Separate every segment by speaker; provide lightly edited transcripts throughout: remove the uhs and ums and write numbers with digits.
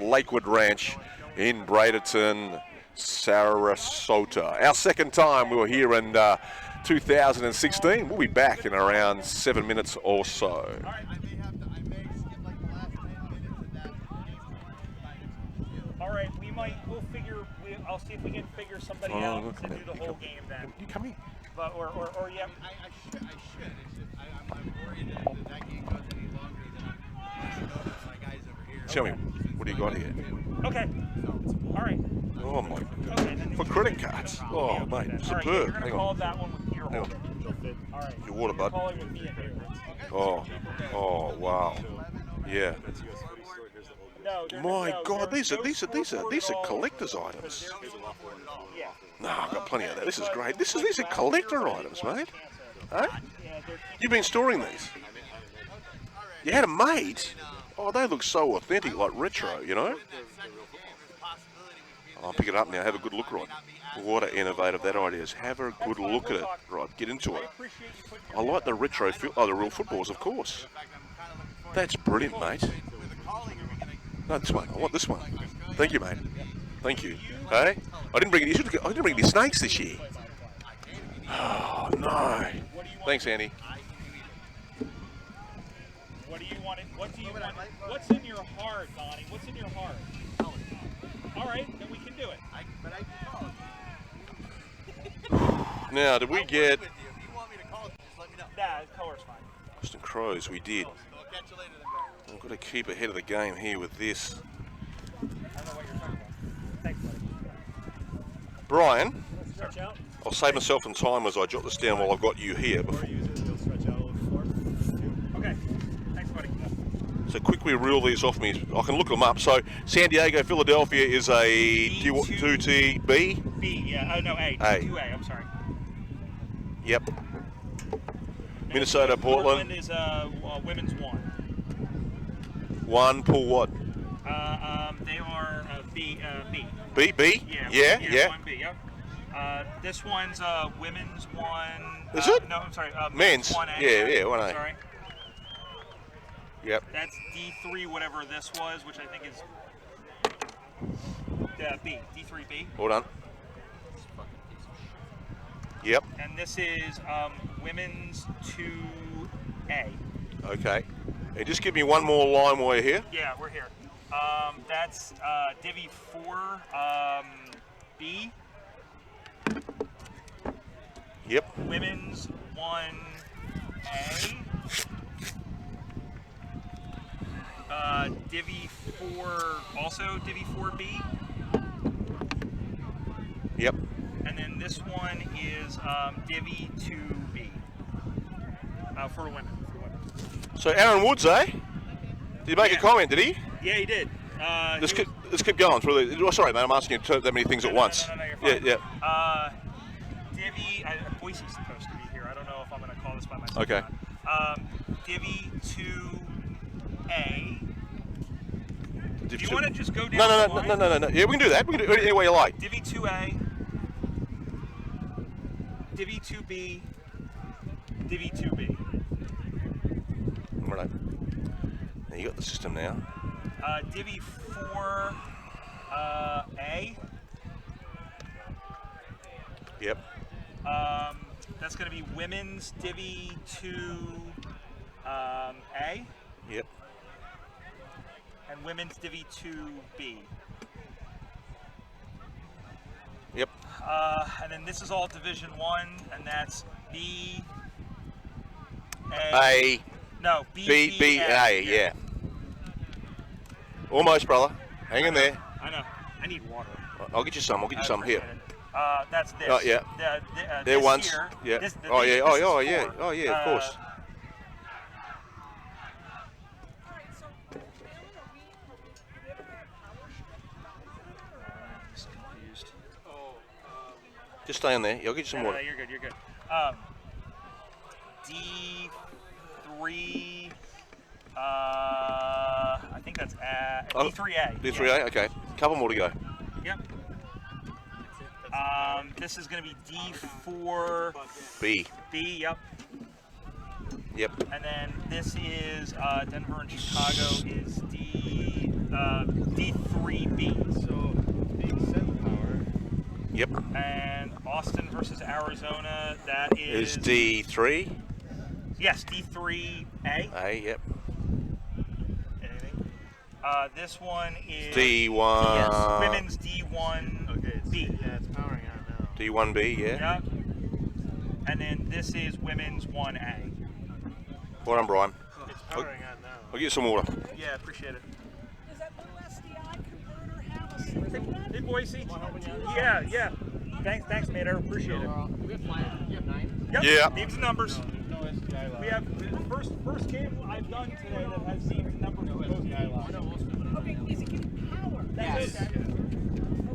Speaker 1: Lakewood Ranch in Bradenton, Sarasota. Our second time. We were here in 2016. We'll be back in around 7 minutes or so.
Speaker 2: All right, we'll figure. I'll see if we can figure somebody out to do the whole game then.
Speaker 1: You come in.
Speaker 2: But or yeah.
Speaker 3: I should. I'm worried that game goes any longer than I should know my guys over here.
Speaker 1: Tell me, what do you got here?
Speaker 2: Okay. All right.
Speaker 1: Oh my God.
Speaker 2: Okay,
Speaker 1: for credit cards. Oh mate, superb.
Speaker 2: All right, you're gonna call that one with your holder. All right.
Speaker 1: Your water, bud.
Speaker 2: Calling with me in here.
Speaker 1: Oh wow. Yeah. My God, these are collector's items.
Speaker 2: Yeah.
Speaker 1: No, I've got plenty of that. This is great. These are collector items, mate. Huh? You've been storing these? You had them made? Oh, they look so authentic, like retro, you know? I'll pick it up now. Have a good look, Rod. What a innovative that idea is. Have a good look at it, Rod. Get into it. I like the retro, the real footballs, of course. That's brilliant, mate. No, this one. I want this one. Thank you, mate. Thank you. Hey, I didn't bring any snakes this year. Oh no. Thanks, Andy.
Speaker 2: What do you want? What do you want? What's in your heart, Donnie? What's in your heart? All right, then we can do it.
Speaker 1: Now, did we get?
Speaker 3: If you want me to call, just let me know.
Speaker 2: Nah, color's fine.
Speaker 1: Boston Crows, we did.
Speaker 3: I'll catch you later then, bro.
Speaker 1: I've got to keep ahead of the game here with this.
Speaker 2: I don't know what you're talking about. Thanks, buddy.
Speaker 1: Brian,
Speaker 2: Stretch out.
Speaker 1: I'll save myself some time as I jot this down while I've got you here.
Speaker 2: Okay. Thanks, buddy.
Speaker 1: So quickly reel these off me. I can look them up. So San Diego, Philadelphia is a 2T B?
Speaker 2: B, yeah. Oh, no, A.
Speaker 1: A.
Speaker 2: 2A, I'm sorry.
Speaker 1: Yep. Minnesota, Portland.
Speaker 2: Portland is women's 1.
Speaker 1: 1, pull what?
Speaker 2: They are B.
Speaker 1: B? Yeah.
Speaker 2: 1B, yep. This one's women's 1.
Speaker 1: Is it?
Speaker 2: No, I'm sorry.
Speaker 1: Men's.
Speaker 2: 1A.
Speaker 1: Yeah, 1A.
Speaker 2: Sorry.
Speaker 1: Yep.
Speaker 2: That's D3, whatever this was, which I think is B. D3B.
Speaker 1: Hold on. Yep.
Speaker 2: And this is women's 2A.
Speaker 1: Okay. Hey, just give me one more line while you're here.
Speaker 2: Yeah, we're here. That's Divi 4 B.
Speaker 1: Yep.
Speaker 2: Women's 1A. Divi 4, also Divi 4B.
Speaker 1: Yep.
Speaker 2: And then this one is Divi 2B. For women.
Speaker 1: So Aaron Woods, eh? Did he make a comment, did he?
Speaker 2: Yeah, he did.
Speaker 1: Let's keep going through the... Oh, sorry, mate, I'm asking you that many things at once.
Speaker 2: No, you're fine.
Speaker 1: Yeah.
Speaker 2: Divi... Boise's supposed to be here. I don't know if I'm going to call this by myself.
Speaker 1: Okay.
Speaker 2: Divi 2A. Do you
Speaker 1: Div
Speaker 2: want to just go down
Speaker 1: No.
Speaker 2: the line?
Speaker 1: Yeah, we can do that. We can do it any way you like.
Speaker 2: Divi 2A. Divi 2B. Divi 2B.
Speaker 1: Right. Now you got the system now.
Speaker 2: Divi 4 A.
Speaker 1: Yep.
Speaker 2: That's going to be women's Divi 2 A.
Speaker 1: Yep.
Speaker 2: And women's Divi 2B.
Speaker 1: Yep.
Speaker 2: And then this is all Division 1, and that's B.
Speaker 1: A.
Speaker 2: No, B.
Speaker 1: A. Yeah. Almost, brother. Hang in there.
Speaker 2: I know. I need water.
Speaker 1: I'll get you some. I'll get you some here.
Speaker 2: That's this.
Speaker 1: Oh yeah. There once.
Speaker 2: Here,
Speaker 1: Yeah.
Speaker 2: This,
Speaker 1: Oh yeah.
Speaker 2: this
Speaker 1: Oh
Speaker 2: is
Speaker 1: yeah.
Speaker 2: four.
Speaker 1: Oh yeah. Of course. Just stay in there. I'll get you some water.
Speaker 2: You're good. You're good. D3. I think that's D3A.
Speaker 1: D3A. Okay. Couple more to go.
Speaker 2: Yep. This is going to be D4.
Speaker 1: B.
Speaker 2: B. Yep.
Speaker 1: Yep.
Speaker 2: And then this is Denver and Chicago is D3 D3B.
Speaker 3: So being set power.
Speaker 1: Yep.
Speaker 2: And Austin versus Arizona, that
Speaker 1: Is
Speaker 2: is
Speaker 1: D3.
Speaker 2: yes, D3A.
Speaker 1: A, yep.
Speaker 2: Anything? This one is
Speaker 1: D1.
Speaker 2: Yes, women's D1B.
Speaker 3: Okay. It's powering on now.
Speaker 1: D1B, yeah.
Speaker 2: Yep. And then this is women's 1A.
Speaker 1: Well done, Brian.
Speaker 3: It's powering on now.
Speaker 1: I'll get you some water.
Speaker 2: Yeah, appreciate it.
Speaker 4: Does that little SDI converter have a system?
Speaker 2: Hey, Boise. Yeah. Thanks, mate. I appreciate it.
Speaker 3: We have flyers. You have 9?
Speaker 2: Yep.
Speaker 1: Yeah.
Speaker 2: Names and numbers.
Speaker 3: There's no SDI allowed.
Speaker 2: We have the first game I've done today that has names and numbers.
Speaker 3: No SDI allowed.
Speaker 4: Okay, is it giving power?
Speaker 2: That's
Speaker 3: Yes.
Speaker 2: okay.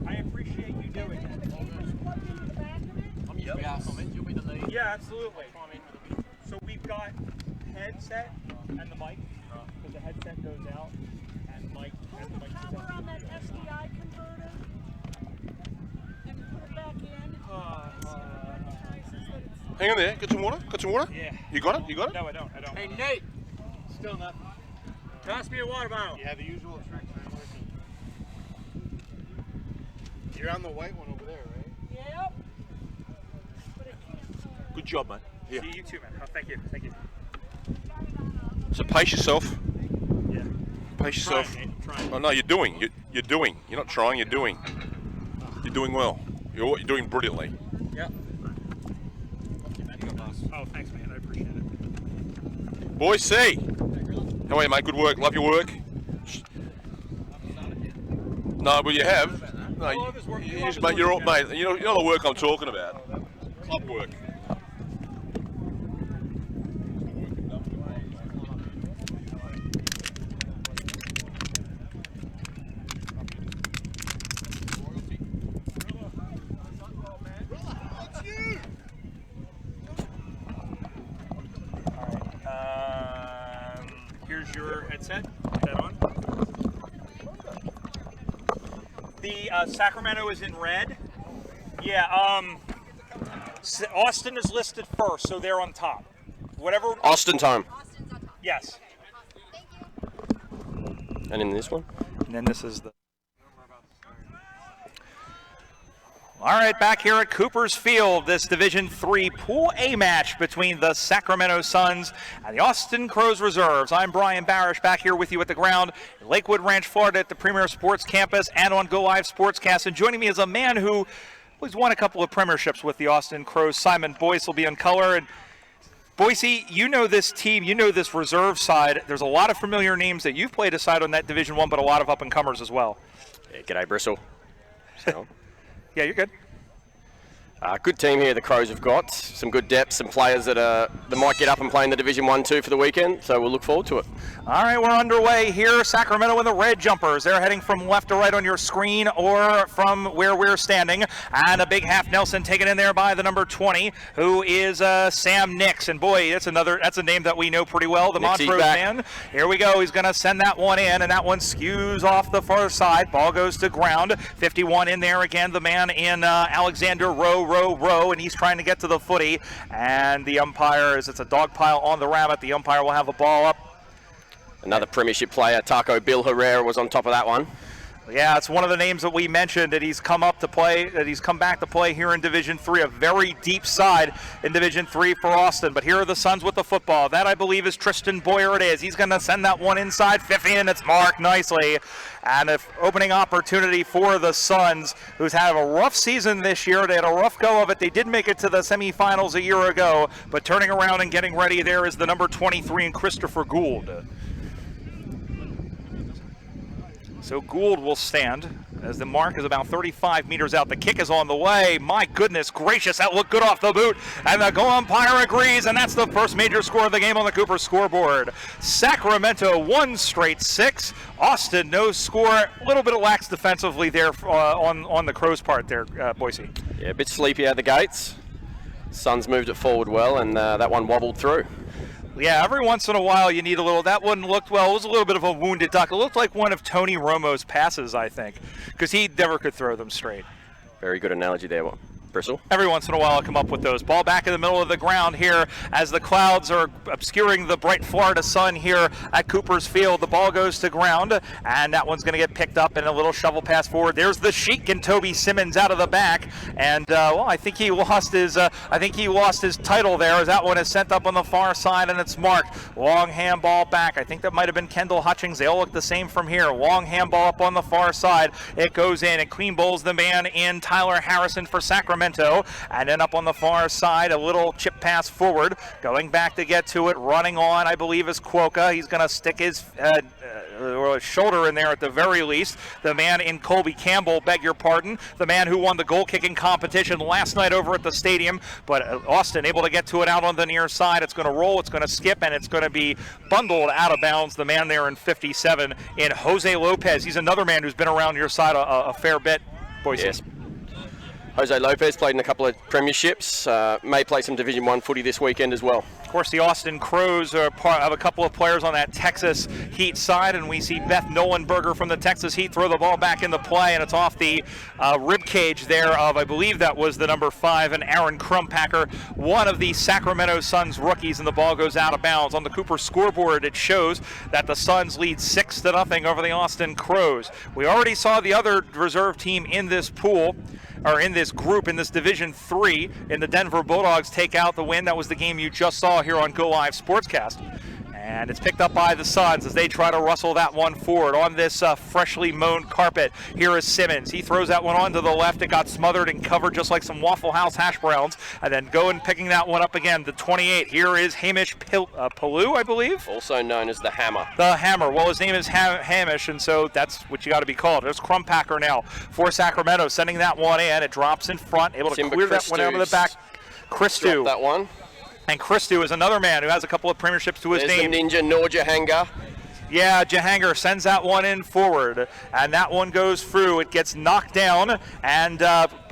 Speaker 2: I appreciate you doing
Speaker 4: And
Speaker 2: that.
Speaker 4: the cable's plugged into the back of it?
Speaker 3: You'll be the lead.
Speaker 2: Yeah, absolutely. So we've got headset and the mic, because the headset goes out, and mic
Speaker 4: Pull
Speaker 2: and the
Speaker 4: the
Speaker 2: mic goes
Speaker 4: power
Speaker 2: out.
Speaker 4: on that SDI converter and put it back in.
Speaker 1: Hang on there. Get some water. Got some water?
Speaker 2: Yeah.
Speaker 1: You got it?
Speaker 2: No, I don't.
Speaker 3: Hey, Nate! Still nothing.
Speaker 2: Toss me a water bottle.
Speaker 3: Yeah, the usual tricks aren't working. You're on the white one over there, right?
Speaker 4: Yep. But it can't.
Speaker 1: Good job, mate. Here.
Speaker 2: See you too, man. Oh, thank you.
Speaker 1: So pace yourself.
Speaker 2: Yeah.
Speaker 1: Pace yourself.
Speaker 2: Trying.
Speaker 1: Oh no, you're doing. You're doing. You're not trying. You're doing. You're doing well. You're doing brilliantly.
Speaker 2: Yeah. Oh, thanks, man. I appreciate it.
Speaker 1: Boise. How are you, mate? Good work. Love your work. No, but you have. No, mate. You're all, mate. You know the work I'm talking about. Club work.
Speaker 2: Here's your headset. Put that on. The Sacramento is in red. Yeah. Austin is listed first, so they're on top. Whatever.
Speaker 5: Austin time.
Speaker 2: Yes.
Speaker 5: And in this one?
Speaker 2: And then this is the. All right, back here at Cooper's Field, this Division III Pool A match between the Sacramento Suns and the Austin Crows Reserves. I'm Brian Barish, back here with you at the ground in Lakewood Ranch, Florida, at the Premier Sports Campus and on Go Live Sportscast. And joining me is a man who has won a couple of premierships with the Austin Crows. Simon Boyce will be in color. And Boise, you know this team, you know this reserve side. There's a lot of familiar names that you've played aside on that Division I, but a lot of up-and-comers as well.
Speaker 5: Yeah, g'day, Bristol. So,
Speaker 2: Yeah, you're good.
Speaker 5: good team here the Crows have got. Some good depth, some players that might get up and play in the Division 1-2 for the weekend, so we'll look forward to it.
Speaker 2: All right, we're underway here. Sacramento in the red jumpers. They're heading from left to right on your screen or from where we're standing. And a big half Nelson taken in there by the number 20, who is Sam Nix. And boy, that's a name that we know pretty well, the
Speaker 5: Nixie's
Speaker 2: Montrose
Speaker 5: back.
Speaker 2: man. Here we go. He's going to send that one in, and that one skews off the far side. Ball goes to ground. 51 in there again, the man in Alexander Rowe, and he's trying to get to the footy. And the umpire, it's a dog pile on the rabbit. The umpire will have the ball up.
Speaker 5: Another premiership player, Taco Bill Herrera, was on top of that one.
Speaker 2: Yeah, it's one of the names that we mentioned that he's come back to play here in Division III, a very deep side in Division III for Austin. But here are the Suns with the football. That, I believe, is Tristan Boyer it is. He's going to send that one inside 50, and it's marked nicely. And an opening opportunity for the Suns, who's had a rough season this year. They had a rough go of it. They did make it to the semifinals a year ago, but turning around and getting ready there is the number 23 and Christopher Gould. So Gould will stand as the mark is about 35 meters out. The kick is on the way. My goodness gracious, that looked good off the boot. And the goal umpire agrees, and that's the first major score of the game on the Cooper scoreboard. Sacramento 1 straight 6. Austin no score. A little bit of lax defensively there on the Crows' part there, Boise.
Speaker 5: Yeah, a bit sleepy out the gates. Suns moved it forward well, and that one wobbled through.
Speaker 2: Yeah, every once in a while you need a little. That one looked, well, it was a little bit of a wounded duck. It looked like one of Tony Romo's passes, I think, because he never could throw them straight.
Speaker 5: Very good analogy there. Bristol.
Speaker 2: Every once in a while, I'll come up with those. Ball back in the middle of the ground here as the clouds are obscuring the bright Florida sun here at Cooper's Field. The ball goes to ground, and that one's going to get picked up in a little shovel pass forward. There's the Sheik and Toby Simmons out of the back, and well, I think he lost his title there as that one is sent up on the far side and it's marked. Long handball back. I think that might have been Kendall Hutchings. They all look the same from here. Long handball up on the far side. It goes in and clean bowls the man in Tyler Harrison for Sacramento. And then up on the far side, a little chip pass forward. Going back to get to it, running on, I believe, is Cuoca. He's going to stick his shoulder in there at the very least. The man in Colby Campbell, beg your pardon, the man who won the goal-kicking competition last night over at the stadium. But Austin able to get to it out on the near side. It's going to roll, it's going to skip, and it's going to be bundled out of bounds. The man there in 57 in Jose Lopez. He's another man who's been around your side a fair bit, Boise.
Speaker 5: Yes. Jose Lopez played in a couple of premierships, may play some Division 1 footy this weekend as well.
Speaker 2: Of course, the Austin Crows are part of a couple of players on that Texas Heat side, and we see Beth Nolenberger from the Texas Heat throw the ball back into play, and it's off the rib cage there of, I believe that was the number 5, and Aaron Crumpacker, one of the Sacramento Suns rookies, and the ball goes out of bounds. On the Cooper scoreboard, it shows that the Suns lead 6-0 over the Austin Crows. We already saw the other reserve team in this pool, or in this group, in this Division 3, in the Denver Bulldogs take out the win. That was the game you just saw here on Go Live Sportscast. And it's picked up by the Suns as they try to rustle that one forward on this freshly mown carpet. Here is Simmons. He throws that one onto the left. It got smothered and covered just like some Waffle House hash browns. And then going picking that one up again, the 28. Here is Hamish Palou, I believe.
Speaker 5: Also known as the Hammer.
Speaker 2: The Hammer. Well, his name is Hamish, and so that's what you got to be called. There's Crumpacker now for Sacramento, sending that one in. It drops in front, able to clear that one out of the back. Christou.
Speaker 5: That one.
Speaker 2: And Christou is another man who has a couple of premierships to his name.
Speaker 5: There's the Ninja Noor Jahanger.
Speaker 2: Yeah, Jahanger sends that one in forward, and that one goes through. It gets knocked down, and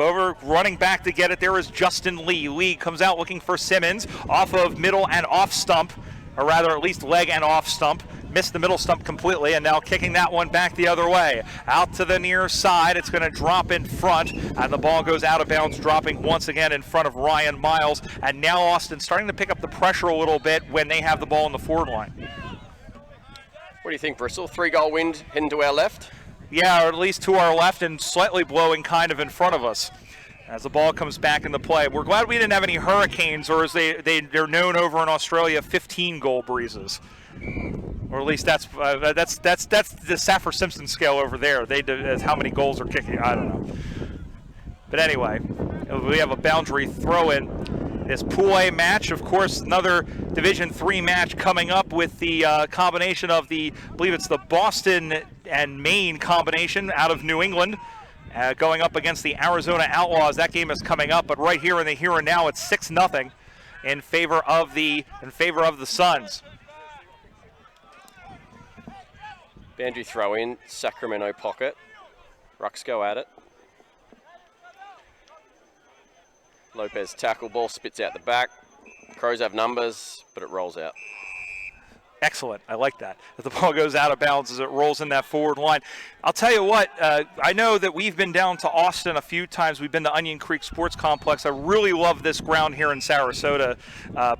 Speaker 2: over running back to get it there is Justin Lee. Lee comes out looking for Simmons off of middle and off stump, or rather at least leg and off stump. Missed the middle stump completely, and now kicking that one back the other way. Out to the near side, it's going to drop in front, and the ball goes out of bounds, dropping once again in front of Ryan Miles. And now Austin starting to pick up the pressure a little bit when they have the ball in the forward line.
Speaker 5: What do you think, Bristol? 3-goal wind heading to our left?
Speaker 2: Yeah, or at least to our left and slightly blowing kind of in front of us as the ball comes back into play. We're glad we didn't have any hurricanes, or as they're known over in Australia, 15-goal breezes. Or at least that's the Saffir-Simpson scale over there. That's how many goals are kicking. I don't know. But anyway, we have a boundary throw-in. This Pool A match, of course, another Division 3 match coming up with the combination of I believe it's the Boston and Maine combination out of New England, going up against the Arizona Outlaws. That game is coming up, but right here in the here and now, it's 6-0 in favor of the Suns.
Speaker 5: Boundary throw in, Sacramento pocket. Rucks go at it. Lopez tackle, ball spits out the back. Crows have numbers, but it rolls out.
Speaker 2: Excellent. I like that. If the ball goes out of bounds as it rolls in that forward line. I'll tell you what, I know that we've been down to Austin a few times. We've been to Onion Creek Sports Complex. I really love this ground here in Sarasota,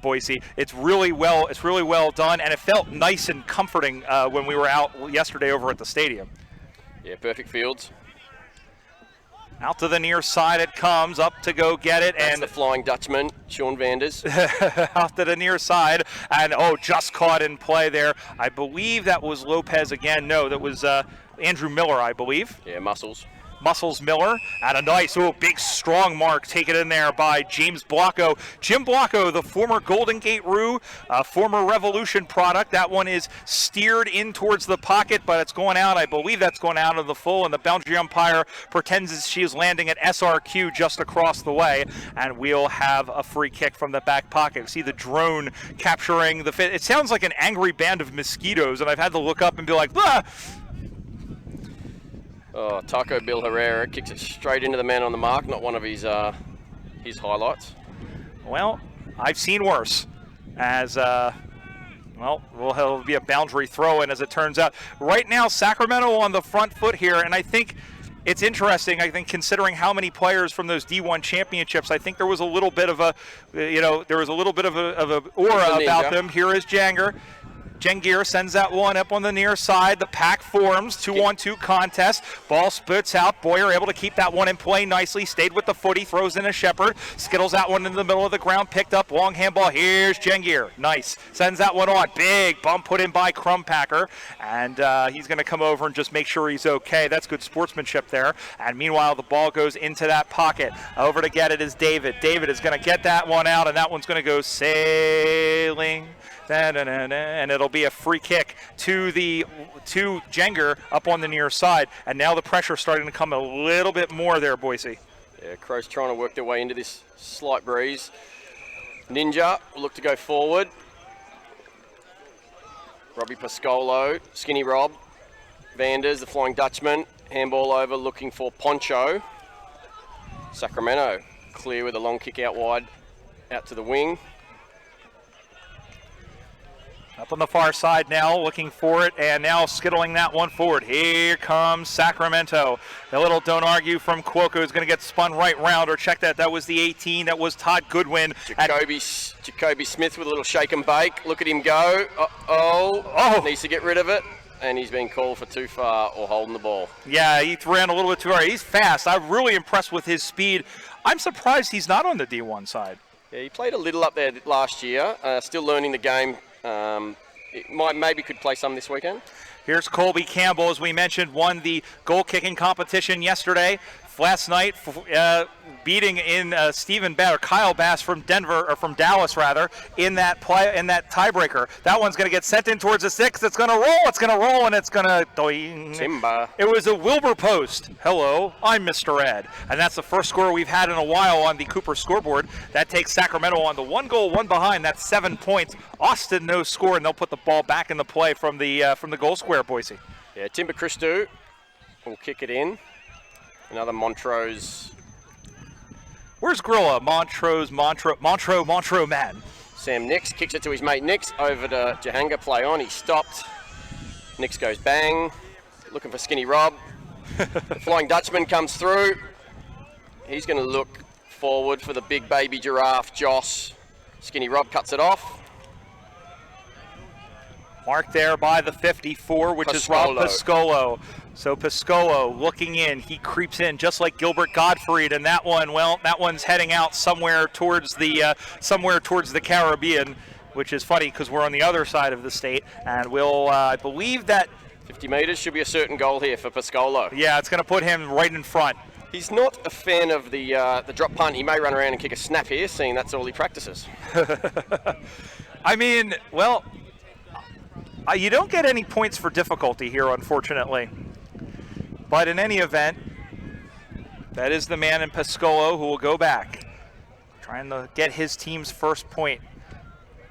Speaker 2: Boise. It's really well done, and it felt nice and comforting when we were out yesterday over at the stadium.
Speaker 5: Yeah, perfect fields.
Speaker 2: Out to the near side it comes, up to go get it.
Speaker 5: That's
Speaker 2: and
Speaker 5: the Flying Dutchman, Sean Vanders.
Speaker 2: Out to the near side, and just caught in play there. I believe that was Lopez again. No, that was Andrew Miller, I believe.
Speaker 5: Yeah, Muscles
Speaker 2: Miller, and a nice, big strong mark taken in there by James Blocko. Jim Blocko, the former Golden Gate Roo, former Revolution product. That one is steered in towards the pocket, but it's going out. I believe that's going out of the full, and the boundary umpire pretends she is landing at SRQ just across the way, and we'll have a free kick from the back pocket. See the drone capturing the fit. It sounds like an angry band of mosquitoes, and I've had to look up and be like, ah!
Speaker 5: Oh, Taco Bill Herrera kicks it straight into the man on the mark, not one of his highlights.
Speaker 2: Well, I've seen worse. As, it'll be a boundary throw-in as it turns out. Right now, Sacramento on the front foot here, and I think it's interesting, I think, considering how many players from those D1 championships. I think there was a little bit of a, there was a little bit of a aura about them. Here is Jengir sends that one up on the near side. The pack forms, 2-on-2 contest. Ball splits out. Boyer able to keep that one in play nicely. Stayed with the footy, throws in a Shepherd. Skittles that one in the middle of the ground, picked up, long handball. Here's Jengir. Nice. Sends that one on. Big bump put in by Crumpacker. And he's going to come over and just make sure he's okay. That's good sportsmanship there. And meanwhile, the ball goes into that pocket. Over to get it is David. David is going to get that one out, and that one's going to go sailing. And it'll be a free kick to Jengir up on the near side. And now the pressure starting to come a little bit more there, Boise.
Speaker 5: Yeah, Crows trying to work their way into this slight breeze. Ninja will look to go forward. Robbie Pascolo, Skinny Rob. Vanders, the Flying Dutchman. Handball over, looking for Poncho. Sacramento clear with a long kick out wide, out to the wing.
Speaker 2: Up on the far side now, looking for it, and now skittling that one forward. Here comes Sacramento. The little don't argue from Cuoco is going to get spun right round, or check that. That was the 18. That was Todd Goodwin.
Speaker 5: Jacoby Smith with a little shake and bake. Look at him go. Needs to get rid of it. And he's been called for too far or holding the ball.
Speaker 2: Yeah, he ran a little bit too far. He's fast. I'm really impressed with his speed. I'm surprised he's not on the D1 side.
Speaker 5: Yeah, he played a little up there last year. Still learning the game. Maybe could play some this weekend.
Speaker 2: Here's Colby Campbell, as we mentioned, won the goal kicking competition yesterday. Last night, beating in Kyle Bass from Denver, or from Dallas rather, in that tiebreaker. That one's going to get sent in towards the 6. It's going to roll. It's going to roll, and it's going to.
Speaker 5: Timber.
Speaker 2: It was a Wilbur post. Hello, I'm Mr. Ed, and that's the first score we've had in a while on the Cooper scoreboard. That takes Sacramento on the 1 goal, 1 behind. That's 7 points. Austin no score, and they'll put the ball back in the play from the goal square, Boise.
Speaker 5: Yeah, Timber Christou will kick it in. Another Montrose.
Speaker 2: Where's Grilla? Montreux man.
Speaker 5: Sam Nix kicks it to his mate Nix. Over to Jahanga, play on. He stopped. Nix goes bang. Looking for Skinny Rob. The Flying Dutchman comes through. He's going to look forward for the big baby giraffe, Joss. Skinny Rob cuts it off.
Speaker 2: Marked there by the 54, which is Rob Pascolo. So Pascolo looking in, he creeps in just like Gilbert Gottfried, and that one's heading out somewhere towards the Caribbean, which is funny because we're on the other side of the state, and I believe that
Speaker 5: 50 metres should be a certain goal here for Pascolo.
Speaker 2: Yeah, it's going to put him right in front.
Speaker 5: He's not a fan of the drop punt. He may run around and kick a snap here, seeing that's all he practices.
Speaker 2: I mean, well, you don't get any points for difficulty here, unfortunately. But in any event, that is the man in Pascolo who will go back, trying to get his team's first point.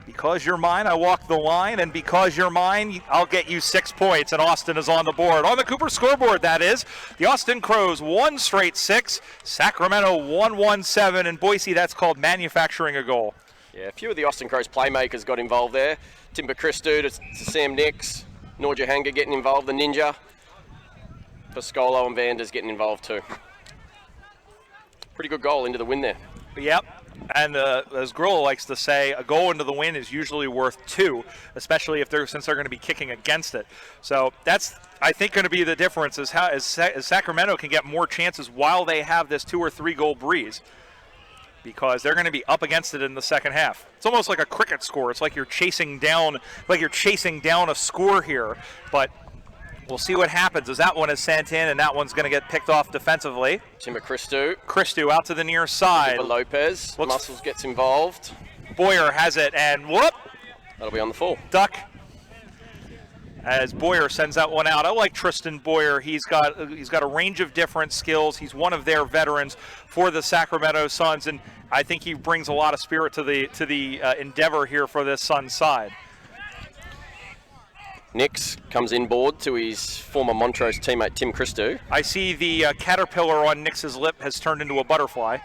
Speaker 2: Because you're mine, I walk the line, and because you're mine, I'll get you 6 points, and Austin is on the board. On the Cooper scoreboard, that is. The Austin Crows 1 straight 6, Sacramento 1-1-7, and Boise, that's called manufacturing a goal.
Speaker 5: Yeah, a few of the Austin Crows playmakers got involved there. Timber Christou to Sam Nix, Norja Hanger getting involved, the Ninja. Pascolo and Vanders getting involved too. Pretty good goal into the win there.
Speaker 2: Yep, and as Grilla likes to say, a goal into the win is usually worth 2, especially since they're going to be kicking against it. So that's, I think, going to be the difference is how as Sacramento can get more chances while they have this 2 or 3 goal breeze, because they're going to be up against it in the second half. It's almost like a cricket score. It's like you're chasing down a score here, but we'll see what happens as that one is sent in, and that one's going to get picked off defensively.
Speaker 5: Timber Christou.
Speaker 2: Christou out to the near side.
Speaker 5: Lopez. Muscles gets involved.
Speaker 2: Boyer has it, and whoop!
Speaker 5: That'll be on the full.
Speaker 2: Duck. As Boyer sends that one out. I like Tristan Boyer. He's got a range of different skills. He's one of their veterans for the Sacramento Suns, and I think he brings a lot of spirit to the endeavor here for this Suns side.
Speaker 5: Nix comes inboard to his former Montrose teammate Tim Christou.
Speaker 2: I see the caterpillar on Nix's lip has turned into a butterfly.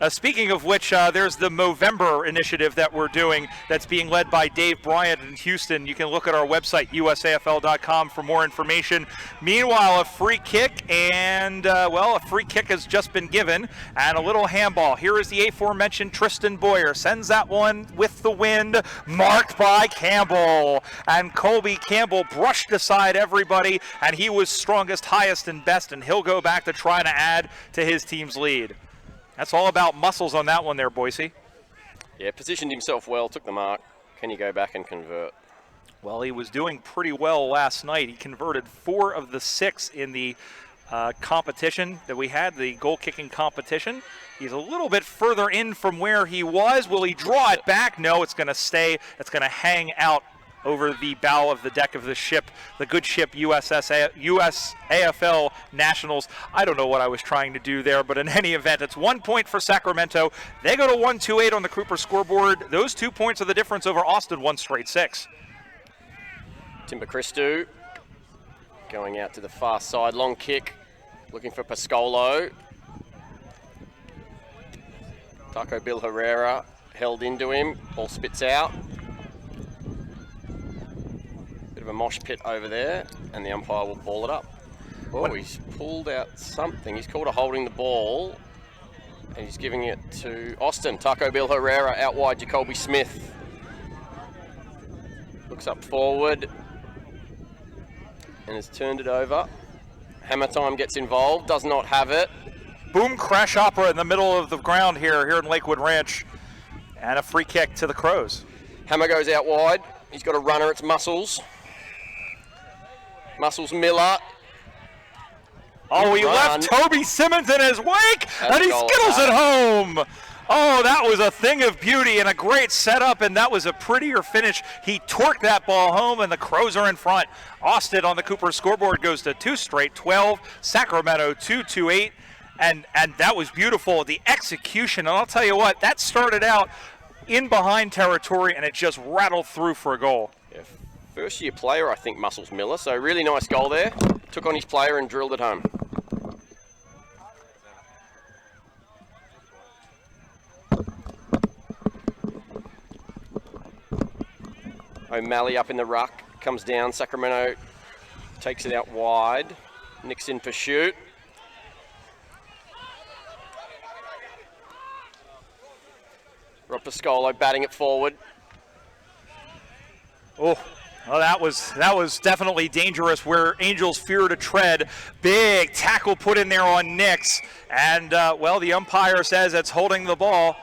Speaker 2: Speaking of which, there's the Movember initiative that we're doing that's being led by Dave Bryant in Houston. You can look at our website, USAFL.com, for more information. Meanwhile, a free kick, and, a free kick has just been given, and a little handball. Here is the aforementioned Tristan Boyer. Sends that one with the wind, marked by Campbell. And Colby Campbell brushed aside everybody, and he was strongest, highest, and best, and he'll go back to try to add to his team's lead. That's all about muscles on that one there, Boise.
Speaker 5: Yeah, positioned himself well, took the mark. Can you go back and convert?
Speaker 2: Well, he was doing pretty well last night. He converted 4 of the 6 in the competition that we had, the goal-kicking competition. He's a little bit further in from where he was. Will he draw it back? No, it's going to stay. It's going to hang out over the bow of the deck of the ship, the good ship USAFL Nationals. I don't know what I was trying to do there, but in any event, it's 1 point for Sacramento. They go to 128 on the Cooper scoreboard. Those 2 points are the difference over Austin, 1 straight 6.
Speaker 5: Timber Christou going out to the far side, long kick, looking for Pascolo. Taco Bill Herrera held into him, ball spits out. A mosh pit over there, and the umpire will ball it up. Oh, he's pulled out something. He's called a holding the ball, and he's giving it to Austin. Taco Bill Herrera out wide, Jacoby Smith. Looks up forward, and has turned it over. Hammer Time gets involved, does not have it.
Speaker 2: Boom crash opera in the middle of the ground here in Lakewood Ranch, and a free kick to the Crows.
Speaker 5: Hammer goes out wide. He's got a runner, it's Muscles. Muscles Miller.
Speaker 2: Oh, he left Toby Simmons in his wake, and he skittles it home. Oh, that was a thing of beauty and a great setup, and that was a prettier finish. He torqued that ball home, and the Crows are in front. Austin on the Cooper scoreboard goes to 2 straight 12. Sacramento 2-2-8, and that was beautiful. The execution, and I'll tell you what, that started out in behind territory, and it just rattled through for a goal.
Speaker 5: Yeah. First year player, I think, Muscles Miller. So really nice goal there. Took on his player and drilled it home. O'Malley up in the ruck, comes down. Sacramento takes it out wide. Nicks in pursuit. Rob Pascolo batting it forward.
Speaker 2: Oh. Well, that was definitely dangerous where Angels fear to tread. Big tackle put in there on Nix. And, the umpire says it's holding the ball.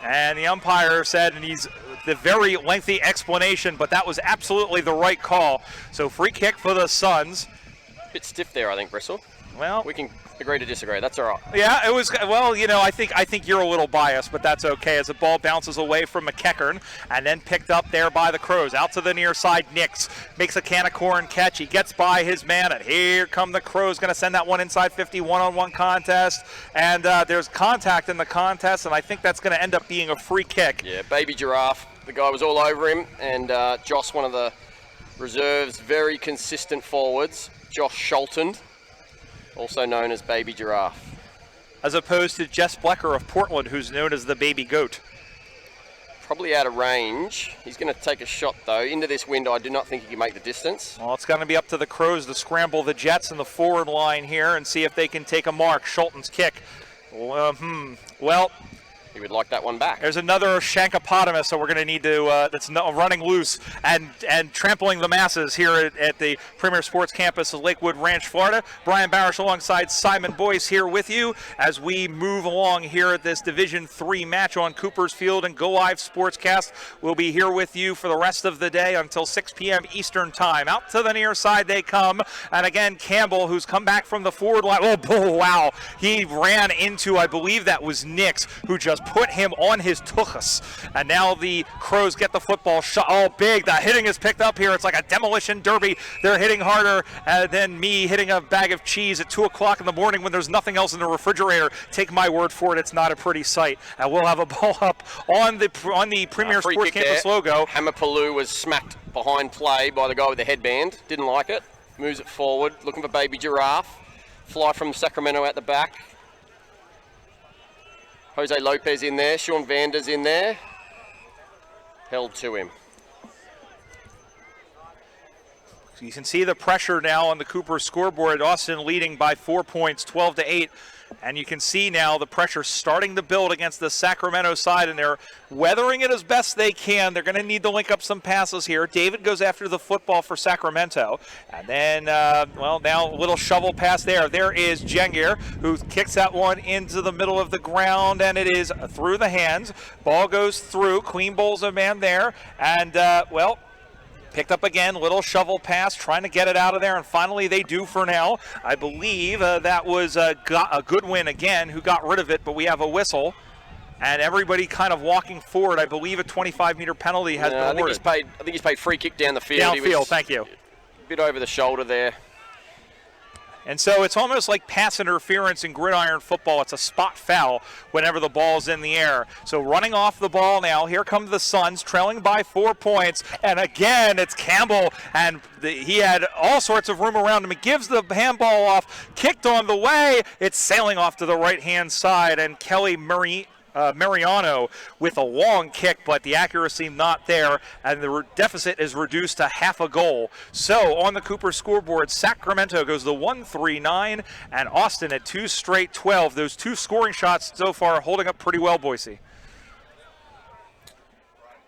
Speaker 2: And the umpire said, and he's the very lengthy explanation, but that was absolutely the right call. So free kick for the Suns.
Speaker 5: Bit stiff there, I think, Bristol.
Speaker 2: Well,
Speaker 5: we can agree to disagree. That's all right.
Speaker 2: Yeah, it was. Well, I think you're a little biased, but that's okay. As the ball bounces away from McEachern and then picked up there by the Crows, out to the near side. Nix makes a can of corn catch. He gets by his man, and here come the Crows. Going to send that one inside 50 one-on-one contest, and there's contact in the contest, and I think that's going to end up being a free kick.
Speaker 5: Yeah, Baby Giraffe. The guy was all over him, and Joss, one of the reserves, very consistent forwards. Josh Sholton, also known as Baby Giraffe.
Speaker 2: As opposed to Jess Blecker of Portland, who's known as the Baby Goat.
Speaker 5: Probably out of range. He's going to take a shot, though. Into this window, I do not think he can make the distance.
Speaker 2: Well, it's going to be up to the Crows to scramble the Jets in the forward line here and see if they can take a mark. Sholton's kick. Well,
Speaker 5: he would like that one back.
Speaker 2: There's another Shankopotamus, so we're going to need to, that's running loose and trampling the masses here at the Premier Sports Campus of Lakewood Ranch, Florida. Brian Barish alongside Simon Boyce here with you as we move along here at this Division III match on Cooper's Field and Go Live Sportscast. We'll be here with you for the rest of the day until 6 p.m. Eastern Time. Out to the near side they come, and again, Campbell, who's come back from the forward line. Oh, wow. He ran into, I believe that was Nix, who just put him on his tuchus. And now the Crows get the football shot. Oh, big. The hitting is picked up here. It's like a demolition derby. They're hitting harder than me hitting a bag of cheese at 2 o'clock in the morning when there's nothing else in the refrigerator. Take my word for it, it's not a pretty sight. And we'll have a ball up on the Premier Sports Campus logo.
Speaker 5: Hamapaloo was smacked behind play by the guy with the headband. Didn't like it. Moves it forward. Looking for Baby Giraffe. Fly from Sacramento out the back. Jose Lopez in there, Sean Vander's in there. Held to him.
Speaker 2: So you can see the pressure now on the Cooper scoreboard. Austin leading by 4 points, 12-8. And you can see now the pressure starting to build against the Sacramento side, and they're weathering it as best they can. They're going to need to link up some passes here. David goes after the football for Sacramento. And then, well, now a little shovel pass there. There is Jengir, who kicks that one into the middle of the ground, and it is through the hands. Ball goes through. Queen Bowl's a man there. And, well, picked up again, little shovel pass, trying to get it out of there, and finally they do for now. I believe that was a Goodwin again who got rid of it, but we have a whistle. And everybody kind of walking forward. I believe a 25-meter penalty has been awarded.
Speaker 5: I think he's paid free kick down the field.
Speaker 2: Downfield, thank you.
Speaker 5: A bit over the shoulder there.
Speaker 2: And so it's almost like pass interference in gridiron football. It's a spot foul whenever the ball's in the air. So running off the ball now, here come the Suns, trailing by 4 points. And again, it's Campbell, and he had all sorts of room around him. He gives the handball off, kicked on the way. It's sailing off to the right-hand side, and Kelly Mariano with a long kick, but the accuracy not there, and the deficit is reduced to half a goal. So on the Cooper scoreboard, Sacramento goes to 1-3-9, and Austin at 2 straight 12. Those 2 scoring shots so far holding up pretty well, Boise.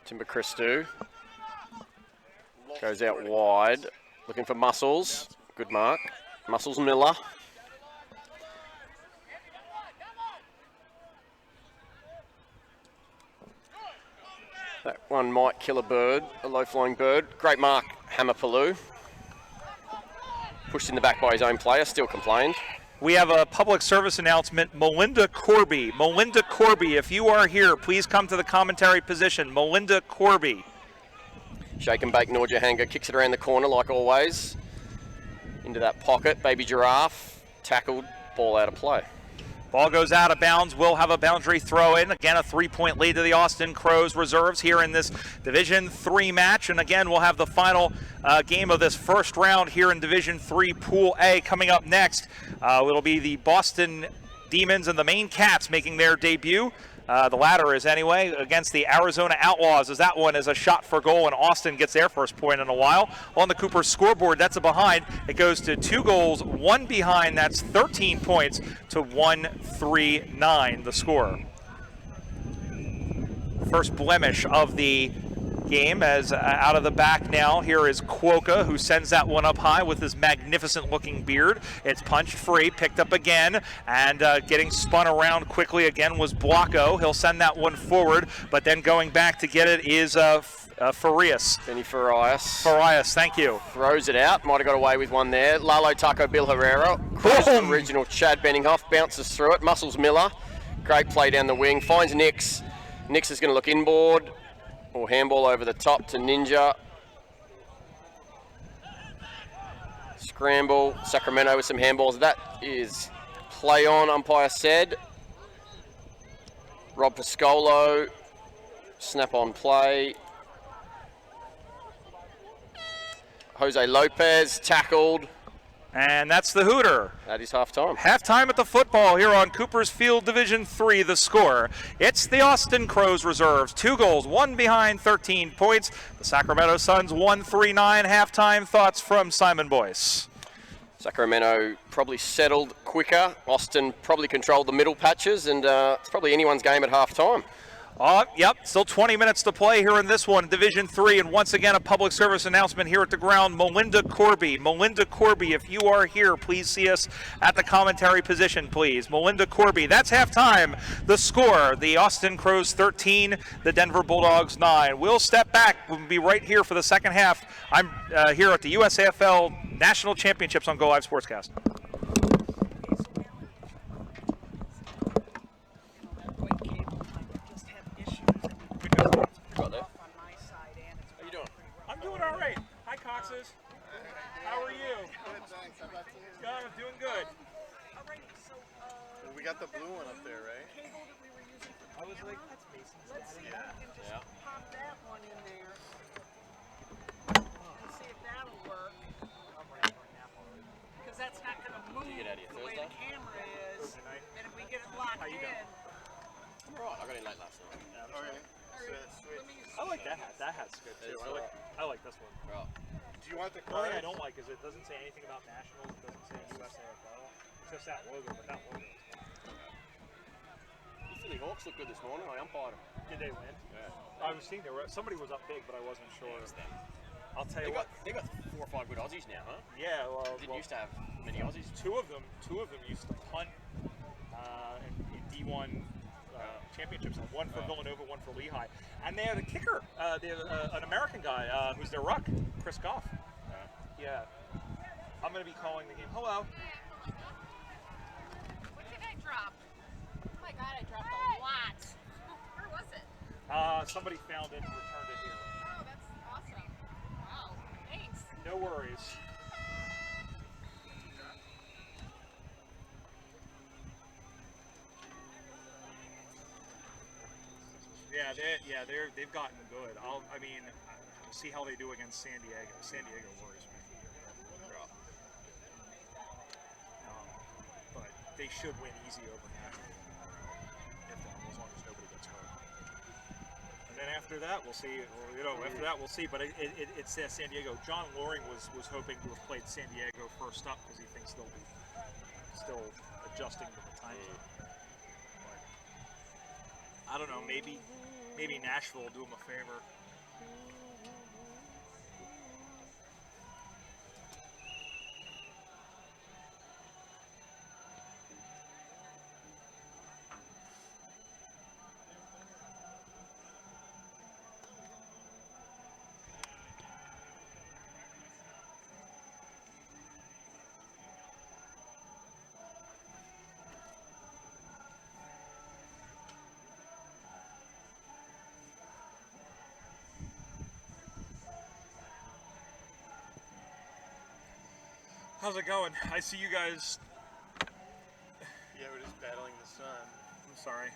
Speaker 5: Timber Christou goes out wide, looking for Muscles. Good mark. Muscles Miller. That one might kill a bird, a low-flying bird. Great mark, Hamapaloo. Pushed in the back by his own player, still complained.
Speaker 2: We have a public service announcement. Melinda Corby. Melinda Corby, if you are here, please come to the commentary position. Melinda Corby.
Speaker 5: Shake and bake Noor Jahanga kicks it around the corner like always. Into that pocket, Baby Giraffe. Tackled, ball out of play.
Speaker 2: Ball goes out of bounds. We'll have a boundary throw in. Again, a 3-point lead to the Austin Crows reserves here in this Division III match. And again, we'll have the final game of this first round here in Division III Pool A coming up next. It'll be the Boston Demons and the Maine Cats making their debut. The latter is anyway against the Arizona Outlaws, as that one is a shot for goal, and Austin gets their first point in a while. On the Cooper scoreboard, that's a behind. It goes to 2 goals, 1 behind. That's 13 points to 1-3-9, the score. First blemish of the game, as out of the back now, here is Cuoca, who sends that one up high with his magnificent looking beard. It's punched free, picked up again, and getting spun around quickly again was Blanco. He'll send that one forward, but then going back to get it is Farias.
Speaker 5: Benny Farias.
Speaker 2: Farias, thank you.
Speaker 5: Throws it out, might have got away with one there. Lalo Taco Bill Herrera, original Chad Benninghoff, bounces through it. Muscles Miller, great play down the wing, finds Nix. Nix is going to look inboard. Or handball over the top to Ninja. Scramble, Sacramento with some handballs. That is play on, umpire said. Rob Piscolo, snap on play. Jose Lopez tackled.
Speaker 2: And that's the hooter.
Speaker 5: That is halftime.
Speaker 2: Halftime at the football here on Cooper's Field, Division III. The score, it's the Austin Crows reserves. 2 goals, 1 behind, 13 points. The Sacramento Suns 1-3-9. Halftime thoughts from Simon Boyce.
Speaker 5: Sacramento probably settled quicker. Austin probably controlled the middle patches, and it's probably anyone's game at halftime.
Speaker 2: Yep, still 20 minutes to play here in this one, Division III, and once again a public service announcement here at the ground. Melinda Corby, if you are here, please see us at the commentary position, please. Melinda Corby, that's halftime. The score, the Austin Crows 13, the Denver Bulldogs 9. We'll step back. We'll be right here for the second half. I'm here at the USAFL National Championships on Go Live Sportscast. I'm doing all right. Hi, Coxes. How are you?
Speaker 6: Good, thanks. How about you?
Speaker 2: God, I'm doing good.
Speaker 6: We got the blue one up there, right?
Speaker 2: I was like,
Speaker 4: Let's see if we can just pop that one in there. Let's see if that'll work. Because that's not going to move the way the camera is. And if we get it locked in.
Speaker 5: Right, I got in late last night.
Speaker 6: Oh, yeah. Switch.
Speaker 2: I like that hat. That hat's good too.
Speaker 5: It's
Speaker 2: I like this one.
Speaker 5: Right.
Speaker 6: Do you want the
Speaker 2: The only
Speaker 6: cards?
Speaker 2: thing I don't like is it doesn't say anything about nationals. It doesn't say USAFL. It's just that logo, but that logo is fine.
Speaker 5: The Philly Hawks look good this morning. I umpired them.
Speaker 2: Did they win?
Speaker 5: Yeah.
Speaker 2: I was seeing somebody was up big, but I wasn't sure. I'll tell
Speaker 5: They
Speaker 2: you what.
Speaker 5: got 4 or 5 good Aussies now, huh?
Speaker 2: Yeah, well,
Speaker 5: Didn't used to have many Aussies.
Speaker 2: two of them used to punt in D1 championships. One for Villanova, one for Lehigh, and they had a kicker. They have an American guy who's their ruck, Chris Goff. Yeah, I'm going to be calling the game. Hello.
Speaker 4: What did I drop? Oh my god, I dropped a lot. Where was it?
Speaker 2: Somebody found it and returned it here.
Speaker 4: Oh, that's awesome. Wow, thanks.
Speaker 2: No worries. They've gotten good. I mean, see how they do against San Diego. San Diego worries me. But they should win easy over Nashville as long as nobody gets hurt. And then after that, we'll see. After that, we'll see. But it's San Diego. John Loring was hoping to have played San Diego first up because he thinks they'll be still adjusting to the time zone. I don't know. Maybe Nashville will do him a favor. How's it going? I see you guys.
Speaker 6: Yeah, we're just battling the sun.
Speaker 2: I'm sorry.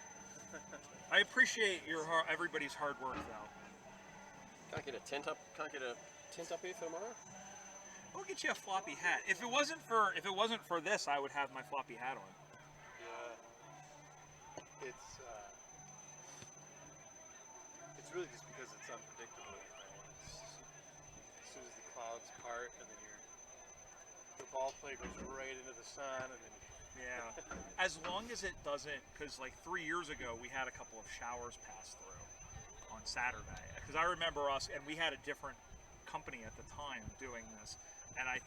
Speaker 2: I appreciate everybody's hard work, though.
Speaker 5: Can't get a tent up here for tomorrow.
Speaker 2: We'll get you a floppy hat. If it wasn't for this, I would have my floppy hat on.
Speaker 6: Yeah. It's really just because it's unpredictable. As soon as the clouds part, and then the ball play goes right into the sun, and then.
Speaker 2: Yeah. As long as it doesn't, because like 3 years ago we had a couple of showers pass through on Saturday. Because I remember us, and we had a different company at the time doing this, and I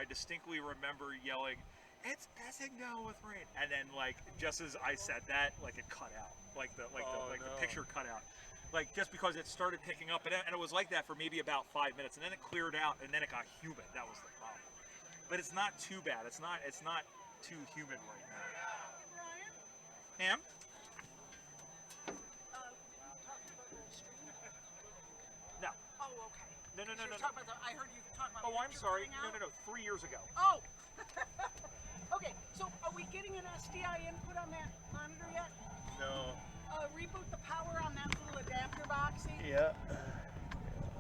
Speaker 2: distinctly remember yelling, "It's pissing down with rain," and then like just as I said that, like it cut out, the picture cut out, like just because it started picking up, and it was like that for maybe about 5 minutes, and then it cleared out, and then it got humid. That was the problem. But it's not too bad. It's not too humid right now. Ma'am? No.
Speaker 4: Oh, okay.
Speaker 2: No.
Speaker 4: I heard you talk about.
Speaker 2: Oh, I'm sorry.
Speaker 4: Out.
Speaker 2: No. 3 years ago.
Speaker 4: Oh. Okay. So, are we getting an SDI input on that monitor yet?
Speaker 6: No.
Speaker 4: Reboot the power on that little adapter boxy.
Speaker 6: Yeah.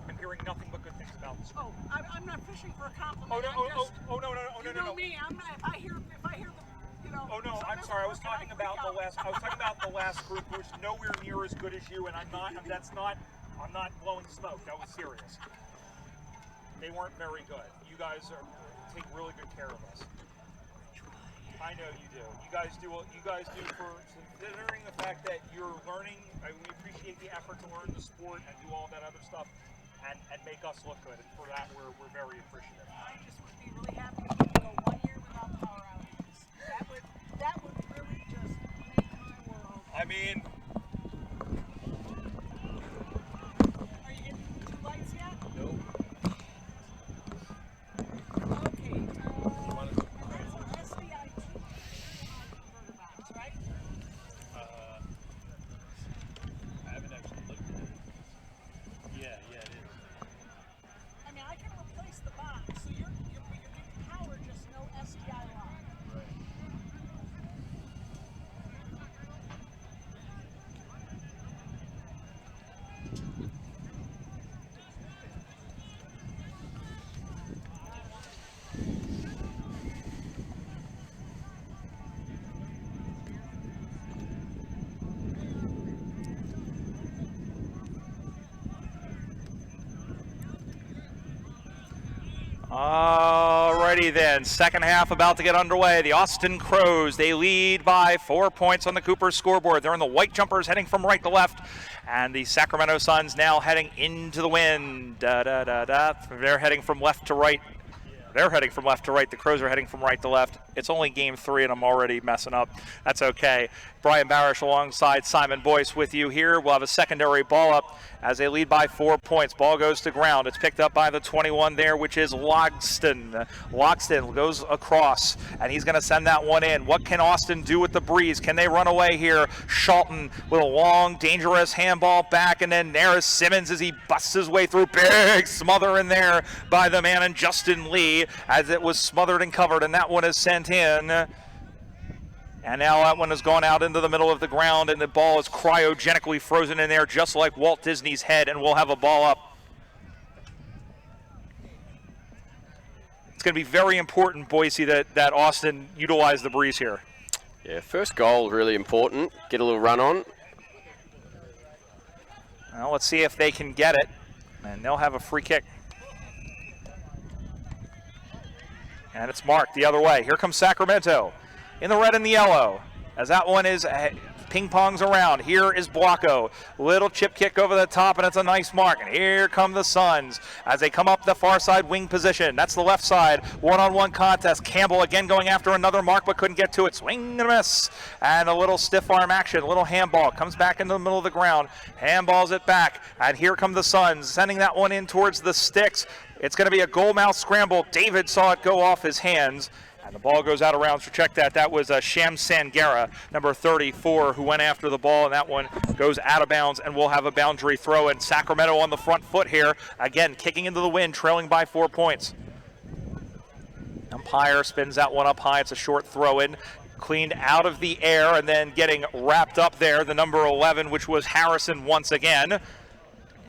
Speaker 2: I'm hearing nothing but good things about this.
Speaker 4: Oh, I'm not fishing for a compliment.
Speaker 2: Oh no! No!
Speaker 4: You know me. I'm not. If I hear the.
Speaker 2: Oh no! I'm sorry. I was talking about the last. I was talking about the last group who's nowhere near as good as you, and I'm not. I'm not blowing smoke. That was serious. They weren't very good. You guys take really good care of us. I know you do. You guys do for considering the fact that you're learning. We appreciate the effort to learn the sport and do all that other stuff, and make us look good. And for that, we're very appreciative.
Speaker 4: I just would be really happy if we could go 1 year without power outages. That would really just make my world.
Speaker 2: I mean,
Speaker 4: Are you getting 2 lights yet?
Speaker 6: Nope.
Speaker 4: Okay. And that's an SDI 2 converter box, right?
Speaker 6: I haven't actually looked at it. Yeah, it is.
Speaker 4: I mean, I can replace the box, so you're getting power, just no SDI line.
Speaker 6: Right.
Speaker 2: Alrighty then, second half about to get underway. The Austin Crows, they lead by 4 points on the Cooper scoreboard. They're in the white jumpers heading from right to left. And the Sacramento Suns now heading into the wind. They're heading from left to right. They're heading from left to right. The Crows are heading from right to left. It's only game 3 and I'm already messing up. That's okay. Brian Barish alongside Simon Boyce with you here. We'll have a secondary ball up as they lead by 4 points. Ball goes to ground. It's picked up by the 21 there, which is Logston. Logston goes across, and he's going to send that one in. What can Austin do with the breeze? Can they run away here? Shelton with a long, dangerous handball back, and then there is Simmons as he busts his way through. Big smother in there by the man and Justin Lee as it was smothered and covered, and that one is sent in. And now that one has gone out into the middle of the ground, and the ball is cryogenically frozen in there, just like Walt Disney's head, and we'll have a ball up. It's going to be very important, Boise, that Austin utilize the breeze here.
Speaker 5: Yeah, first goal really important. Get a little run on.
Speaker 2: Well, let's see if they can get it, and they'll have a free kick. And it's marked the other way. Here comes Sacramento in the red and the yellow, as that one is ping-pongs around. Here is Blanco. Little chip kick over the top, and it's a nice mark. And here come the Suns as they come up the far side wing position. That's the left side. One-on-one contest. Campbell again going after another mark, but couldn't get to it. Swing and a miss. And a little stiff arm action, a little handball. Comes back into the middle of the ground. Handballs it back. And here come the Suns, sending that one in towards the sticks. It's going to be a goal mouth scramble. David saw it go off his hands. And the ball goes out of bounds. So check that. That was Sham Sangara, number 34, who went after the ball, and that one goes out of bounds, and we'll have a boundary throw. And Sacramento on the front foot here, again, kicking into the wind, trailing by 4 points. Umpire spins that one up high. It's a short throw in, cleaned out of the air, and then getting wrapped up there, the number 11, which was Harrison once again.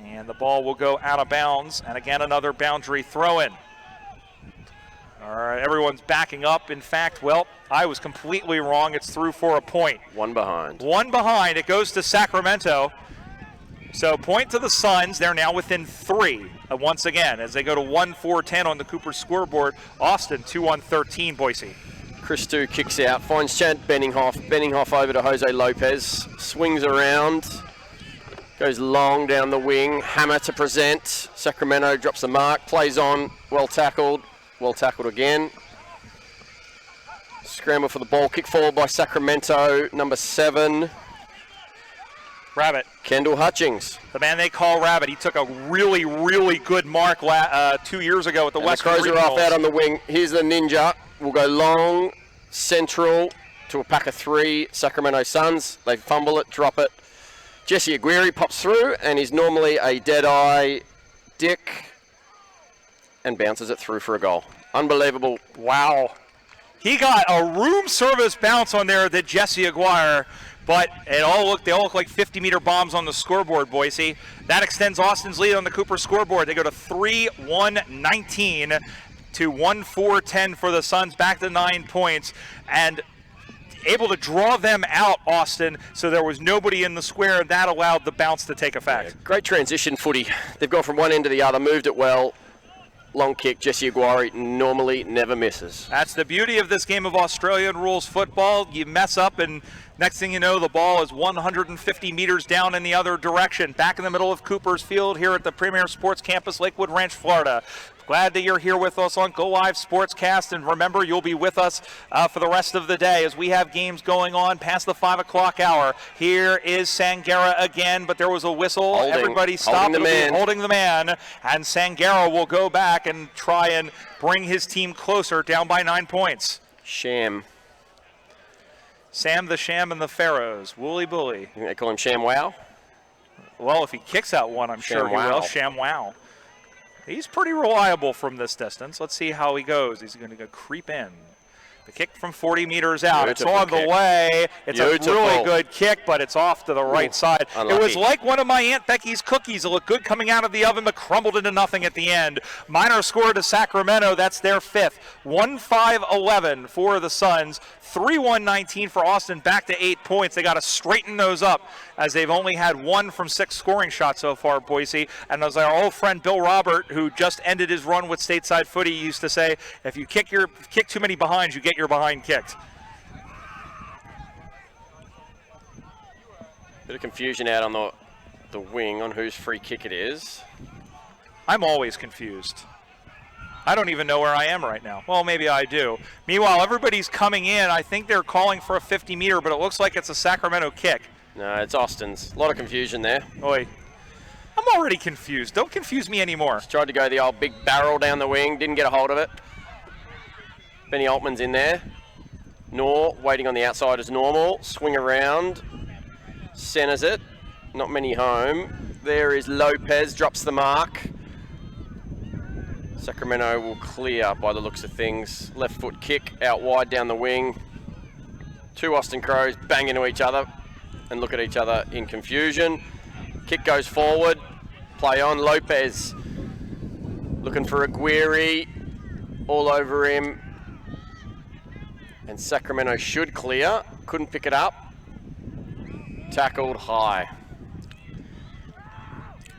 Speaker 2: And the ball will go out of bounds, and again, another boundary throw in. All right, everyone's backing up. In fact, well, I was completely wrong. It's through for a point.
Speaker 5: One behind.
Speaker 2: One behind. It goes to Sacramento. So point to the Suns. They're now within 3 once again as they go to 1-4-10 on the Cooper scoreboard. Austin 2-13, Boise.
Speaker 5: Christou kicks out, finds Chad Benninghoff. Benninghoff over to Jose Lopez. Swings around. Goes long down the wing. Hammer to present. Sacramento drops the mark. Plays on. Well tackled. Well tackled again. Scramble for the ball. Kick forward by Sacramento. Number 7.
Speaker 2: Rabbit.
Speaker 5: Kendall Hutchings.
Speaker 2: The man they call Rabbit. He took a really, really good mark 2 years ago at the Western
Speaker 5: Crows are
Speaker 2: Regionals.
Speaker 5: off out on the wing. Here's the Ninja. We'll go long, central to a pack of 3 Sacramento Suns. They fumble it, drop it. Jesse Aguirre pops through, and he's normally a dead-eye Dick, and bounces it through for a goal. Unbelievable.
Speaker 2: Wow. He got a room service bounce on there that Jesse Aguirre, but they all look like 50-meter bombs on the scoreboard, Boise. That extends Austin's lead on the Cooper scoreboard. They go to 3-1-19 to 1-4-10 for the Suns, back to 9 points, and able to draw them out, Austin, so there was nobody in the square, and that allowed the bounce to take effect.
Speaker 5: Yeah, great transition footy. They've gone from one end to the other, moved it well. Long kick, Jesse Aguirre normally never misses.
Speaker 2: That's the beauty of this game of Australian rules football. You mess up, and next thing you know, the ball is 150 meters down in the other direction. Back in the middle of Cooper's Field here at the Premier Sports Campus, Lakewood Ranch, Florida. Glad that you're here with us on Go Live Sportscast, and remember, you'll be with us for the rest of the day as we have games going on past the 5 o'clock hour. Here is Sangara again, but there was a whistle. Everybody stopped. Holding the man, and Sangara will go back and try and bring his team closer, down by 9 points.
Speaker 5: Sham.
Speaker 2: Sam the Sham and the Pharaohs. Wooly bully.
Speaker 5: You think they call him Sham Wow?
Speaker 2: Well, if he kicks out one, I'm sure he will. Sham Wow. He's pretty reliable from this distance. Let's see how he goes. He's going to go creep in. The kick from 40 meters out.
Speaker 5: Beautiful
Speaker 2: It's on the
Speaker 5: kick.
Speaker 2: way. It's
Speaker 5: Beautiful.
Speaker 2: a really good kick, but it's off to the right side.
Speaker 5: Unlucky.
Speaker 2: It was like one of my Aunt Becky's cookies. It looked good coming out of the oven, but crumbled into nothing at the end. Minor score to Sacramento. That's their 5th. 1-5-11 for the Suns. 3-1-19 for Austin. Back to 8 points. They got to straighten those up as they've only had 1 from 6 scoring shots so far, Boise. And as our old friend Bill Robert, who just ended his run with stateside footy, used to say, if you kick too many behinds, you get your behind kicked.
Speaker 5: Bit of confusion out on the wing on whose free kick it is.
Speaker 2: I'm always confused. I don't even know where I am right now. Well, maybe I do. Meanwhile, everybody's coming in. I think they're calling for a 50-meter, but it looks like it's a Sacramento kick.
Speaker 5: No, it's Austin's. A lot of confusion there.
Speaker 2: Oi. I'm already confused. Don't confuse me anymore.
Speaker 5: Tried to go the old big barrel down the wing, didn't get a hold of it. Benny Altman's in there. Nor waiting on the outside as normal. Swing around. Centers it. Not many home. There is Lopez, drops the mark. Sacramento will clear by the looks of things. Left foot kick out wide down the wing. 2 Austin Crows bang into each other and look at each other in confusion. Kick goes forward. Play on. Lopez looking for Aguirre. All over him. And Sacramento should clear. Couldn't pick it up. Tackled high.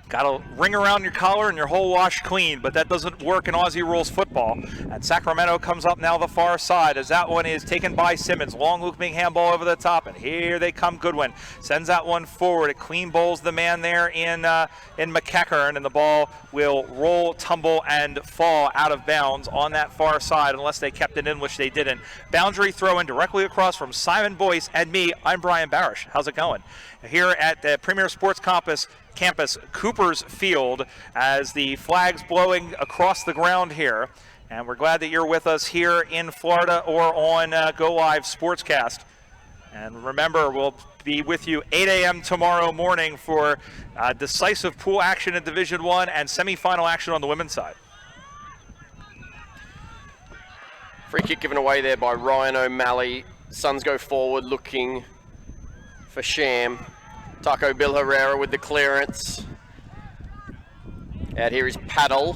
Speaker 2: Got to ring around your collar and your whole wash clean, but that doesn't work in Aussie rules football. And Sacramento comes up now the far side as that one is taken by Simmons. Long looping handball over the top, and here they come. Goodwin sends that one forward. It clean bowls the man there in McEachern, and the ball will roll, tumble, and fall out of bounds on that far side unless they kept it in, which they didn't. Boundary throw in directly across from Simon Boyce and me. I'm Brian Barish. How's it going? Here at the Premier Sports Campus, Cooper's Field, as the flag's blowing across the ground here. And we're glad that you're with us here in Florida or on Go Live Sportscast. And remember, we'll be with you 8 a.m. tomorrow morning for decisive pool action in Division I and semifinal action on the women's side.
Speaker 5: Free kick given away there by Ryan O'Malley. Suns go forward looking for Sham. Taco Bill Herrera with the clearance. Out here is Paddle.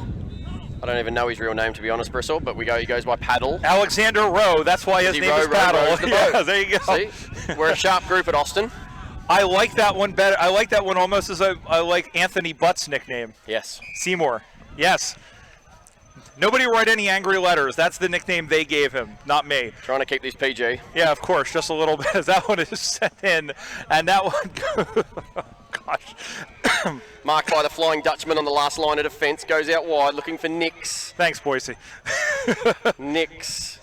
Speaker 5: I don't even know his real name, to be honest, Bristol, but he goes by Paddle.
Speaker 2: Alexander Rowe, that's why his name is Paddle. Yeah, there you go.
Speaker 5: See, we're a sharp group at Austin.
Speaker 2: I like that one better. I like that one almost as I like Anthony Butt's nickname.
Speaker 5: Yes.
Speaker 2: Seymour. Yes. Nobody write any angry letters. That's the nickname they gave him, not me.
Speaker 5: Trying to keep these PG.
Speaker 2: Yeah, of course, just a little bit as that one is set in. And that one, gosh.
Speaker 5: Marked by the Flying Dutchman on the last line of defence. Goes out wide looking for Nix.
Speaker 2: Thanks, Boise.
Speaker 5: Nix.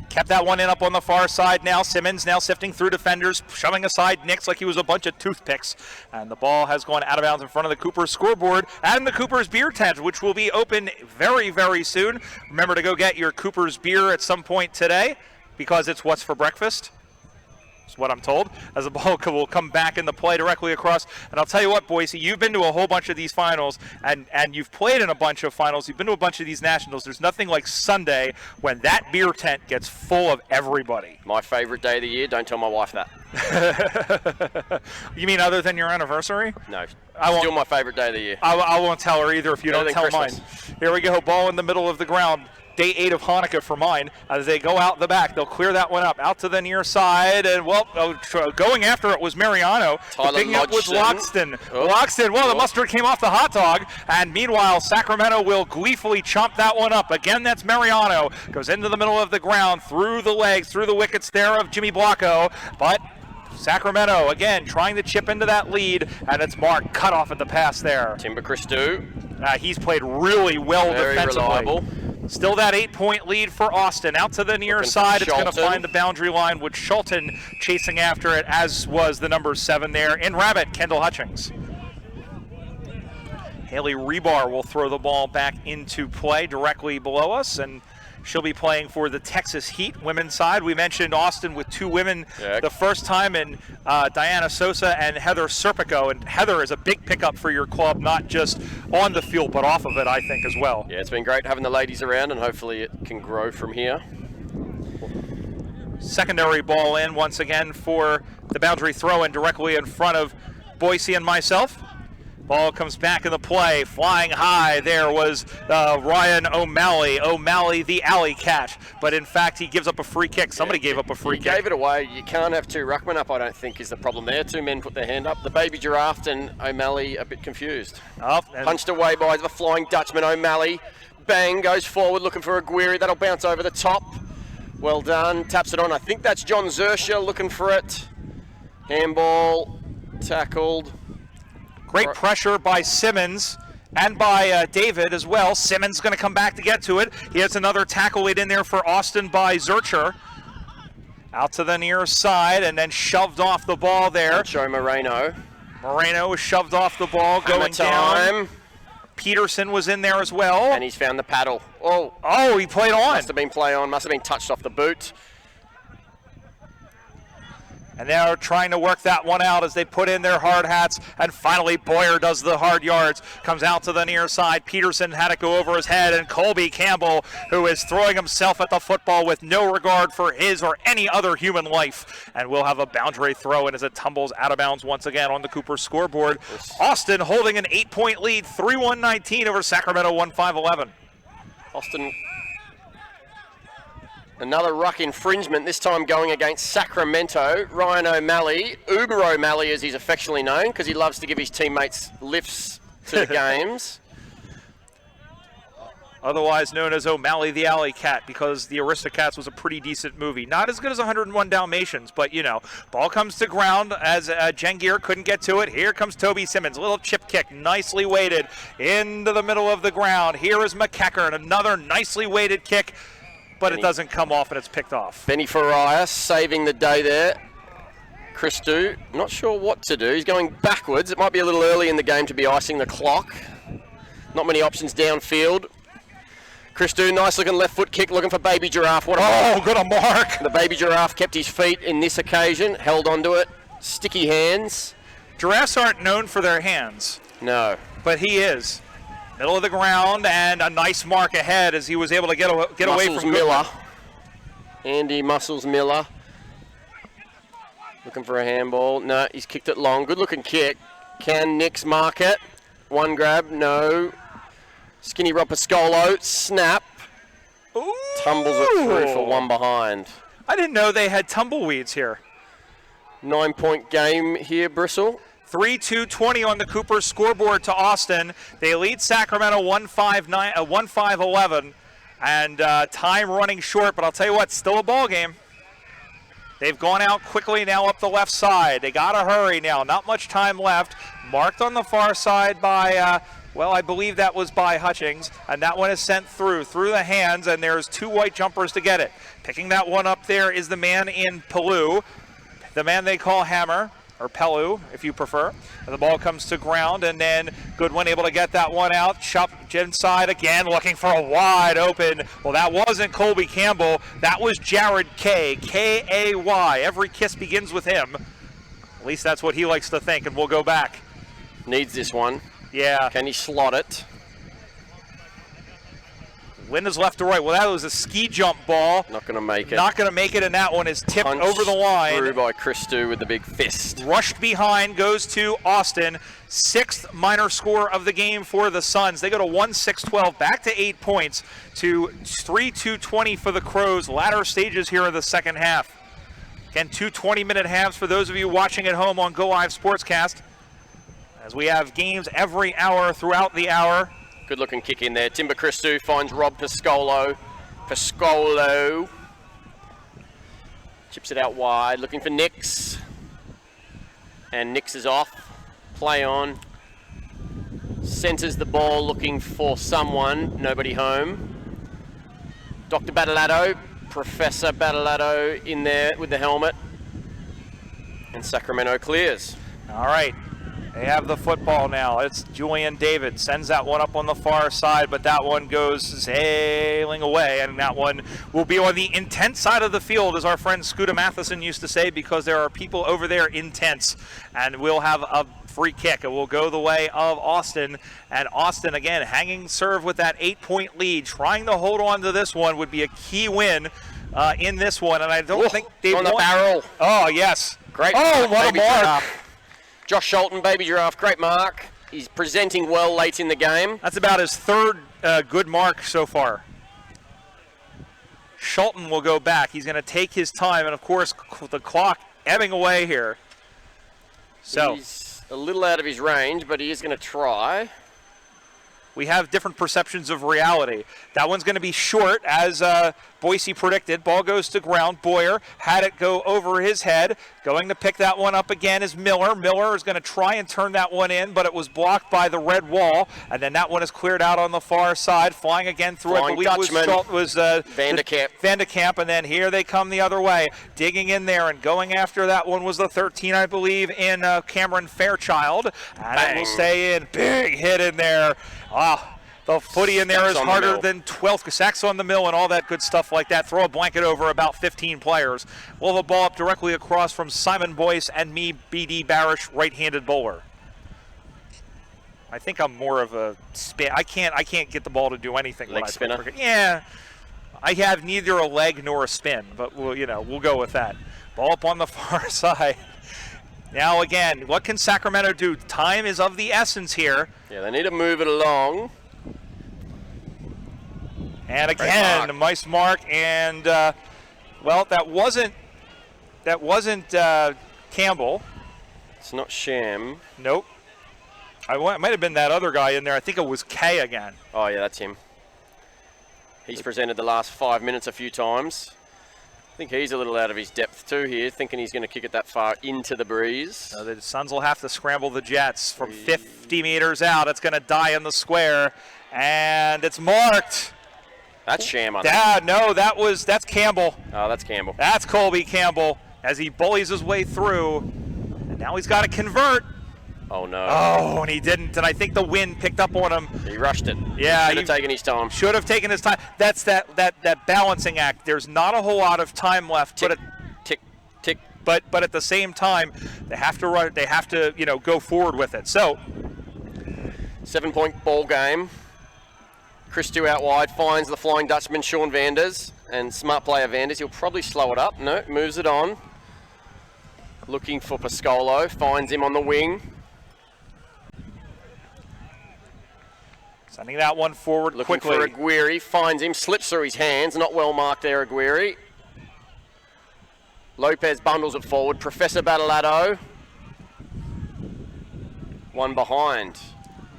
Speaker 2: Kept that one in up on the far side now. Simmons now sifting through defenders, shoving aside Nix like he was a bunch of toothpicks. And the ball has gone out of bounds in front of the Coopers scoreboard and the Coopers beer tent, which will be open very, very soon. Remember to go get your Coopers beer at some point today because it's what's for breakfast. That's what I'm told, as the ball will come back into play directly across. And I'll tell you what, Boise, you've been to a whole bunch of these finals, and you've played in a bunch of finals. You've been to a bunch of these nationals. There's nothing like Sunday when that beer tent gets full of everybody.
Speaker 5: My favourite day of the year. Don't tell my wife that.
Speaker 2: You mean other than your anniversary?
Speaker 5: No.
Speaker 2: Still
Speaker 5: my favourite day of the year.
Speaker 2: I won't tell her either if you don't tell
Speaker 5: Christmas.
Speaker 2: mine. Here we go, ball in the middle of the ground. Day 8 of Hanukkah for mine. As they go out the back, they'll clear that one up out to the near side, and going after it was Mariano. Picking up was Loxton. Loxton, the mustard came off the hot dog, and meanwhile Sacramento will gleefully chomp that one up. Again, that's Mariano. Goes into the middle of the ground, through the legs, through the wickets there of Jimmy Blanco, but Sacramento again trying to chip into that lead, and it's Mark cut off at the pass there.
Speaker 5: Timber Christou.
Speaker 2: He's played really well defensively.
Speaker 5: Reliable.
Speaker 2: Still that 8-point lead for Austin. Out to the near side, it's going to find the boundary line with Schulten chasing after it, as was the number 7 there in Rabbit, Kendall Hutchings. Haley Rebar will throw the ball back into play directly below us, and She'll be playing for the Texas Heat women's side. We mentioned Austin with 2 women the first time, in Diana Sosa and Heather Serpico. And Heather is a big pickup for your club, not just on the field, but off of it, I think, as well.
Speaker 5: Yeah, it's been great having the ladies around, and hopefully it can grow from here.
Speaker 2: Secondary ball in once again for the boundary throw-in directly in front of Boise and myself. Ball comes back in the play, flying high. There was Ryan O'Malley. O'Malley, the alley cat. But in fact, he gives up a free kick. Somebody gave up a free kick.
Speaker 5: He gave it away. You can't have 2 ruckmen up, I don't think, is the problem there. 2 men put their hand up. The Baby Giraffe and O'Malley a bit confused. Punched away by the Flying Dutchman. O'Malley, bang, goes forward looking for Aguirre. That'll bounce over the top. Well done. Taps it on. I think that's John Zersha looking for it. Handball, tackled.
Speaker 2: Great pressure by Simmons and by David as well. Simmons going to come back to get to it. He has another tackle laid in there for Austin by Zurcher. Out to the near side and then shoved off the ball there.
Speaker 5: Joe Moreno.
Speaker 2: Moreno was shoved off the ball, going down. Peterson was in there as well.
Speaker 5: And he's found the paddle.
Speaker 2: Oh, he played on.
Speaker 5: Must have been play on. Must have been touched off the boot.
Speaker 2: And they're trying to work that one out as they put in their hard hats. And finally, Boyer does the hard yards. Comes out to the near side. Peterson had it go over his head. And Colby Campbell, who is throwing himself at the football with no regard for his or any other human life. And we'll have a boundary throw in as it tumbles out of bounds once again on the Cooper scoreboard. Austin holding an 8-point lead, 31-19 over Sacramento, 15-11.
Speaker 5: Austin. Another ruck infringement, this time going against Sacramento. Ryan O'Malley, Uber O'Malley as he's affectionately known, because he loves to give his teammates lifts to the games.
Speaker 2: Otherwise known as O'Malley the Alley Cat, because the Aristocats was a pretty decent movie. Not as good as 101 Dalmatians, but you know. Ball comes to ground as Jengir couldn't get to it. Here comes Toby Simmons, a little chip kick, nicely weighted into the middle of the ground. Here is McEachern, another nicely weighted kick. But it doesn't come off and it's picked off.
Speaker 5: Benny Faria saving the day there. Christou, not sure what to do. He's going backwards. It might be a little early in the game to be icing the clock. Not many options downfield. Christou, nice looking left foot kick, looking for Baby Giraffe. What a
Speaker 2: good a mark.
Speaker 5: The Baby Giraffe kept his feet in this occasion, held onto it. Sticky hands.
Speaker 2: Giraffes aren't known for their hands.
Speaker 5: No.
Speaker 2: But he is. Middle of the ground, and a nice mark ahead as he was able to get away from
Speaker 5: Miller. Andy Muscles Miller. Looking for a handball. No, he's kicked it long. Good looking kick. Can Nix mark it? One grab, no. Skinny Rob Pascolo, snap.
Speaker 2: Ooh.
Speaker 5: Tumbles it through for one behind.
Speaker 2: I didn't know they had tumbleweeds here.
Speaker 5: 9-point game here, Bristle.
Speaker 2: 3-2-20 on the Cooper scoreboard to Austin. They lead Sacramento 15-11, and time running short, but I'll tell you what, still a ball game. They've gone out quickly now up the left side. They got to hurry now, not much time left. Marked on the far side by, well, I believe that was by Hutchings, and that one is sent through the hands, and there's 2 white jumpers to get it. Picking that one up there is the man in Pelou, the man they call Hammer, or Pelou, if you prefer. And the ball comes to ground, and then Goodwin able to get that one out. Chop inside again, looking for a wide open. Well, that wasn't Colby Campbell. That was Jared Kay, K-A-Y. Every kiss begins with him. At least that's what he likes to think, and we'll go back.
Speaker 5: Needs this one.
Speaker 2: Yeah.
Speaker 5: Can he slot it?
Speaker 2: Wind is left to right. Well, that was a ski jump ball.
Speaker 5: Not going to make it.
Speaker 2: Not going to make it, and that one is tipped
Speaker 5: Punched
Speaker 2: over the line.
Speaker 5: Through by Christou with the big fist.
Speaker 2: Rushed behind, goes to Austin. 6th minor score of the game for the Suns. They go to 1-6-12, back to 8 points, to 3-2-20 for the Crows. Latter stages here in the second half. Again, 2 20-minute halves for those of you watching at home on Go Live Sportscast, as we have games every hour throughout the hour.
Speaker 5: Good looking kick in there. Timber Christou finds Rob Pascolo. Chips it out wide, looking for Nix. And Nix is off. Play on. Centers the ball, looking for someone. Nobody home. Dr. Battalato, Professor Battalato in there with the helmet. And Sacramento clears.
Speaker 2: All right. They have the football now. It's Julian David. Sends that one up on the far side, but that one goes sailing away, and that one will be on the intense side of the field, as our friend Scooter Matheson used to say, because there are people over there intense, and we'll have a free kick. It will go the way of Austin, and Austin, again, hanging serve with that 8-point lead. Trying to hold on to this one would be a key win in this one, and I don't think they
Speaker 5: on the barrel.
Speaker 2: Oh, yes.
Speaker 5: Great.
Speaker 2: Oh, what a
Speaker 5: Baby
Speaker 2: mark.
Speaker 5: Giraffe. Josh Sholton, Baby Giraffe, great mark. He's presenting well late in the game.
Speaker 2: That's about his third good mark so far. Sholton will go back. He's going to take his time, and of course, the clock ebbing away here. So
Speaker 5: he's a little out of his range, but he is going to try.
Speaker 2: We have different perceptions of reality. That one's going to be short, as Boise predicted. Ball goes to ground. Boyer had it go over his head. Going to pick that one up again is Miller. Miller is going to try and turn that one in, but it was blocked by the red wall. And then that one is cleared out on the far side. Flying again through, I believe it was
Speaker 5: Vandekamp.
Speaker 2: Vandekamp, and then here they come the other way. Digging in there and going after that one was the 13, I believe, in Cameron Fairchild. And it will stay in. Big hit in there. The footy in there is harder than 12. Sacks on the mill and all that good stuff like that. Throw a blanket over about 15 players. We'll have a ball up directly across from Simon Boyce and me, B.D. Barish, right-handed bowler. I think I'm more of a spin. I can't get the ball to do anything.
Speaker 5: Leg spinner?
Speaker 2: Yeah. I have neither a leg nor a spin, but we'll go with that. Ball up on the far side. Now again, what can Sacramento do? Time is of the essence here.
Speaker 5: Yeah, they need to move it along.
Speaker 2: And again, a nice mark, and well, that wasn't Campbell.
Speaker 5: It's not Sham.
Speaker 2: Nope. It might have been that other guy in there. I think it was Kay again.
Speaker 5: Oh yeah, that's him. He's presented the last 5 minutes a few times. I think he's a little out of his depth too here, thinking he's going to kick it that far into the breeze.
Speaker 2: The Suns will have to scramble the Jets from 50 meters out. It's going to die in the square, and it's marked.
Speaker 5: That's Sham, I think.
Speaker 2: No, that's Campbell.
Speaker 5: Oh, that's Campbell.
Speaker 2: That's Colby Campbell as he bullies his way through, and now he's got to convert.
Speaker 5: Oh no.
Speaker 2: Oh, and he didn't, and I think the wind picked up on him.
Speaker 5: He rushed it.
Speaker 2: Yeah,
Speaker 5: should have taken his time.
Speaker 2: Should have taken his time. That's that balancing act. There's not a whole lot of time left.
Speaker 5: Tick, tick.
Speaker 2: But at the same time, they have to run. They have to go forward with it. So
Speaker 5: 7-point ball game. Christou out wide finds the Flying Dutchman Sean Vanders, and smart player Vanders. He'll probably slow it up. No, moves it on. Looking for Pascolo. Finds him on the wing.
Speaker 2: Sending that one forward
Speaker 5: Looking
Speaker 2: quickly.
Speaker 5: for Aguirre, finds him, slips through his hands, not well marked there, Aguirre. Lopez bundles it forward, Professor Battalato. One behind.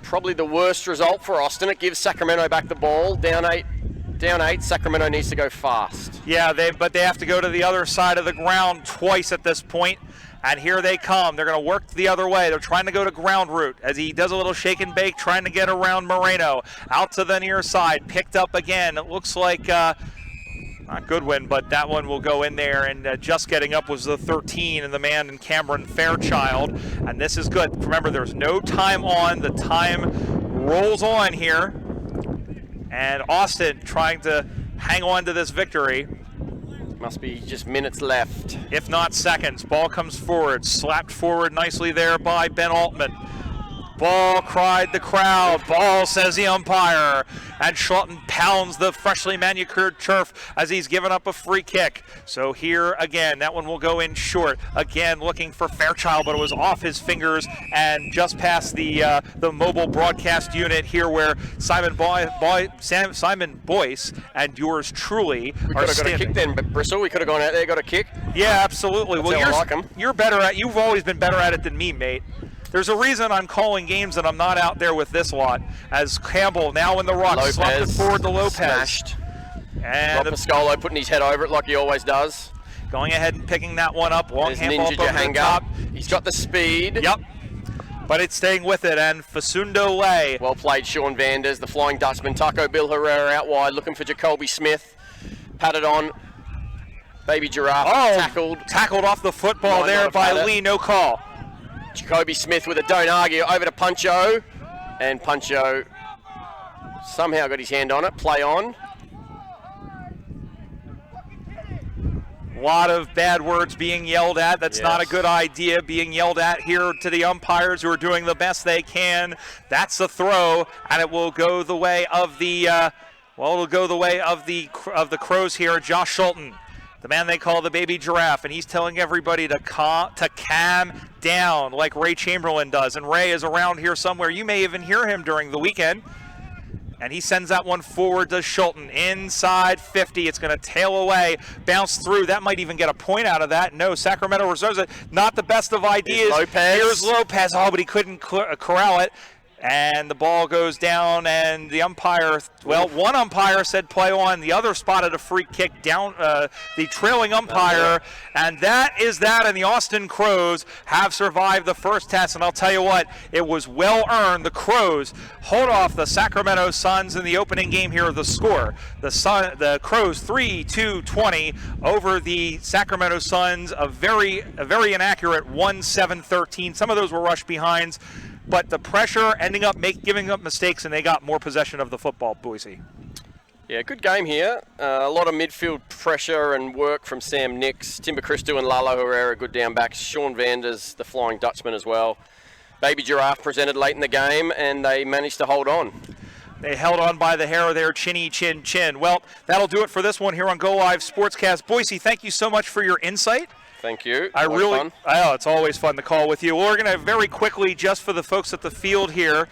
Speaker 5: Probably the worst result for Austin. It gives Sacramento back the ball, down eight. Sacramento needs to go fast.
Speaker 2: Yeah, but they have to go to the other side of the ground twice at this point. And here they come. They're going to work the other way. They're trying to go to ground route as he does a little shake and bake, trying to get around Moreno. Out to the near side. Picked up again. It looks like not Goodwin, but that one will go in there. And just getting up was the 13 and the man in Cameron Fairchild. And this is good. Remember, there's no time on. The time rolls on here. And Austin trying to hang on to this victory.
Speaker 5: Must be just minutes left.
Speaker 2: If not seconds. Ball comes forward. Slapped forward nicely there by Ben Altman. Ball, cried the crowd. Ball, says the umpire. And Schlotton pounds the freshly manicured turf as he's given up a free kick. So here again, that one will go in short. Again, looking for Fairchild, but it was off his fingers and just past the mobile broadcast unit here, where Simon Boyce and yours truly are standing. We could have got a
Speaker 5: kick then, but Bristol, we could have gone out there, got a kick.
Speaker 2: Yeah, absolutely.
Speaker 5: Well,
Speaker 2: you're better at. You've always been better at it than me, mate. There's a reason I'm calling games and I'm not out there with this lot. As Campbell now in the rock, slapped it forward to Lopez.
Speaker 5: Smashed.
Speaker 2: And
Speaker 5: Rob Pascolo putting his head over it like he always does.
Speaker 2: Going ahead and picking that one up. Long
Speaker 5: There's
Speaker 2: handball
Speaker 5: Ninja
Speaker 2: up over the top.
Speaker 5: He's got the speed.
Speaker 2: Yep. But it's staying with it, and Facundo Lay.
Speaker 5: Well played, Sean Vanders, the Flying Dutchman. Taco Bill Herrera out wide, looking for Jacoby Smith. Patted on. Baby Giraffe tackled.
Speaker 2: Tackled off the football there by Lee, no call.
Speaker 5: Jacoby Smith with a don't argue over to Puncho, and Puncho somehow got his hand on it. Play on.
Speaker 2: A lot of bad words being yelled at. That's not a good idea, being yelled at here to the umpires who are doing the best they can. That's the throw, and it will go the way of the it'll go the way of the Crows here. Josh Schulten, the man they call the baby giraffe, and he's telling everybody to calm down like Ray Chamberlain does. And Ray is around here somewhere. You may even hear him during the weekend. And he sends that one forward to Schulten. Inside 50. It's going to tail away, bounce through. That might even get a point out of that. No, Sacramento reserves it. Not the best of ideas. Here's Lopez. Oh, but he couldn't corral it. And the ball goes down, and the umpire, well, one umpire said play on. The other spotted a free kick down the trailing umpire. And that is that, and the Austin Crows have survived the first test. And I'll tell you what, it was well earned. The Crows hold off the Sacramento Suns in the opening game here. The score, the Crows 3-2-20 over the Sacramento Suns. A very inaccurate 1-7-13. Some of those were rush behinds. But the pressure ending up giving up mistakes, and they got more possession of the football, Boise.
Speaker 5: Yeah, good game here. A lot of midfield pressure and work from Sam Nix, Timber Christou and Lalo Herrera, good down backs. Sean Vanders, the Flying Dutchman as well. Baby Giraffe presented late in the game, and they managed to hold on.
Speaker 2: They held on by the hair of their chinny chin chin. Well, that'll do it for this one here on Go Live Sportscast. Boise, thank you so much for your insight.
Speaker 5: Thank you.
Speaker 2: Oh, it's always fun to call with you. We're going to very quickly, just for the folks at the field here,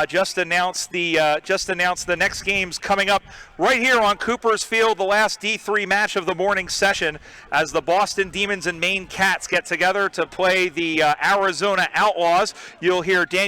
Speaker 2: just announce the next games coming up right here on Cooper's Field, the last D3 match of the morning session, as the Boston Demons and Maine Cats get together to play the Arizona Outlaws. You'll hear Daniel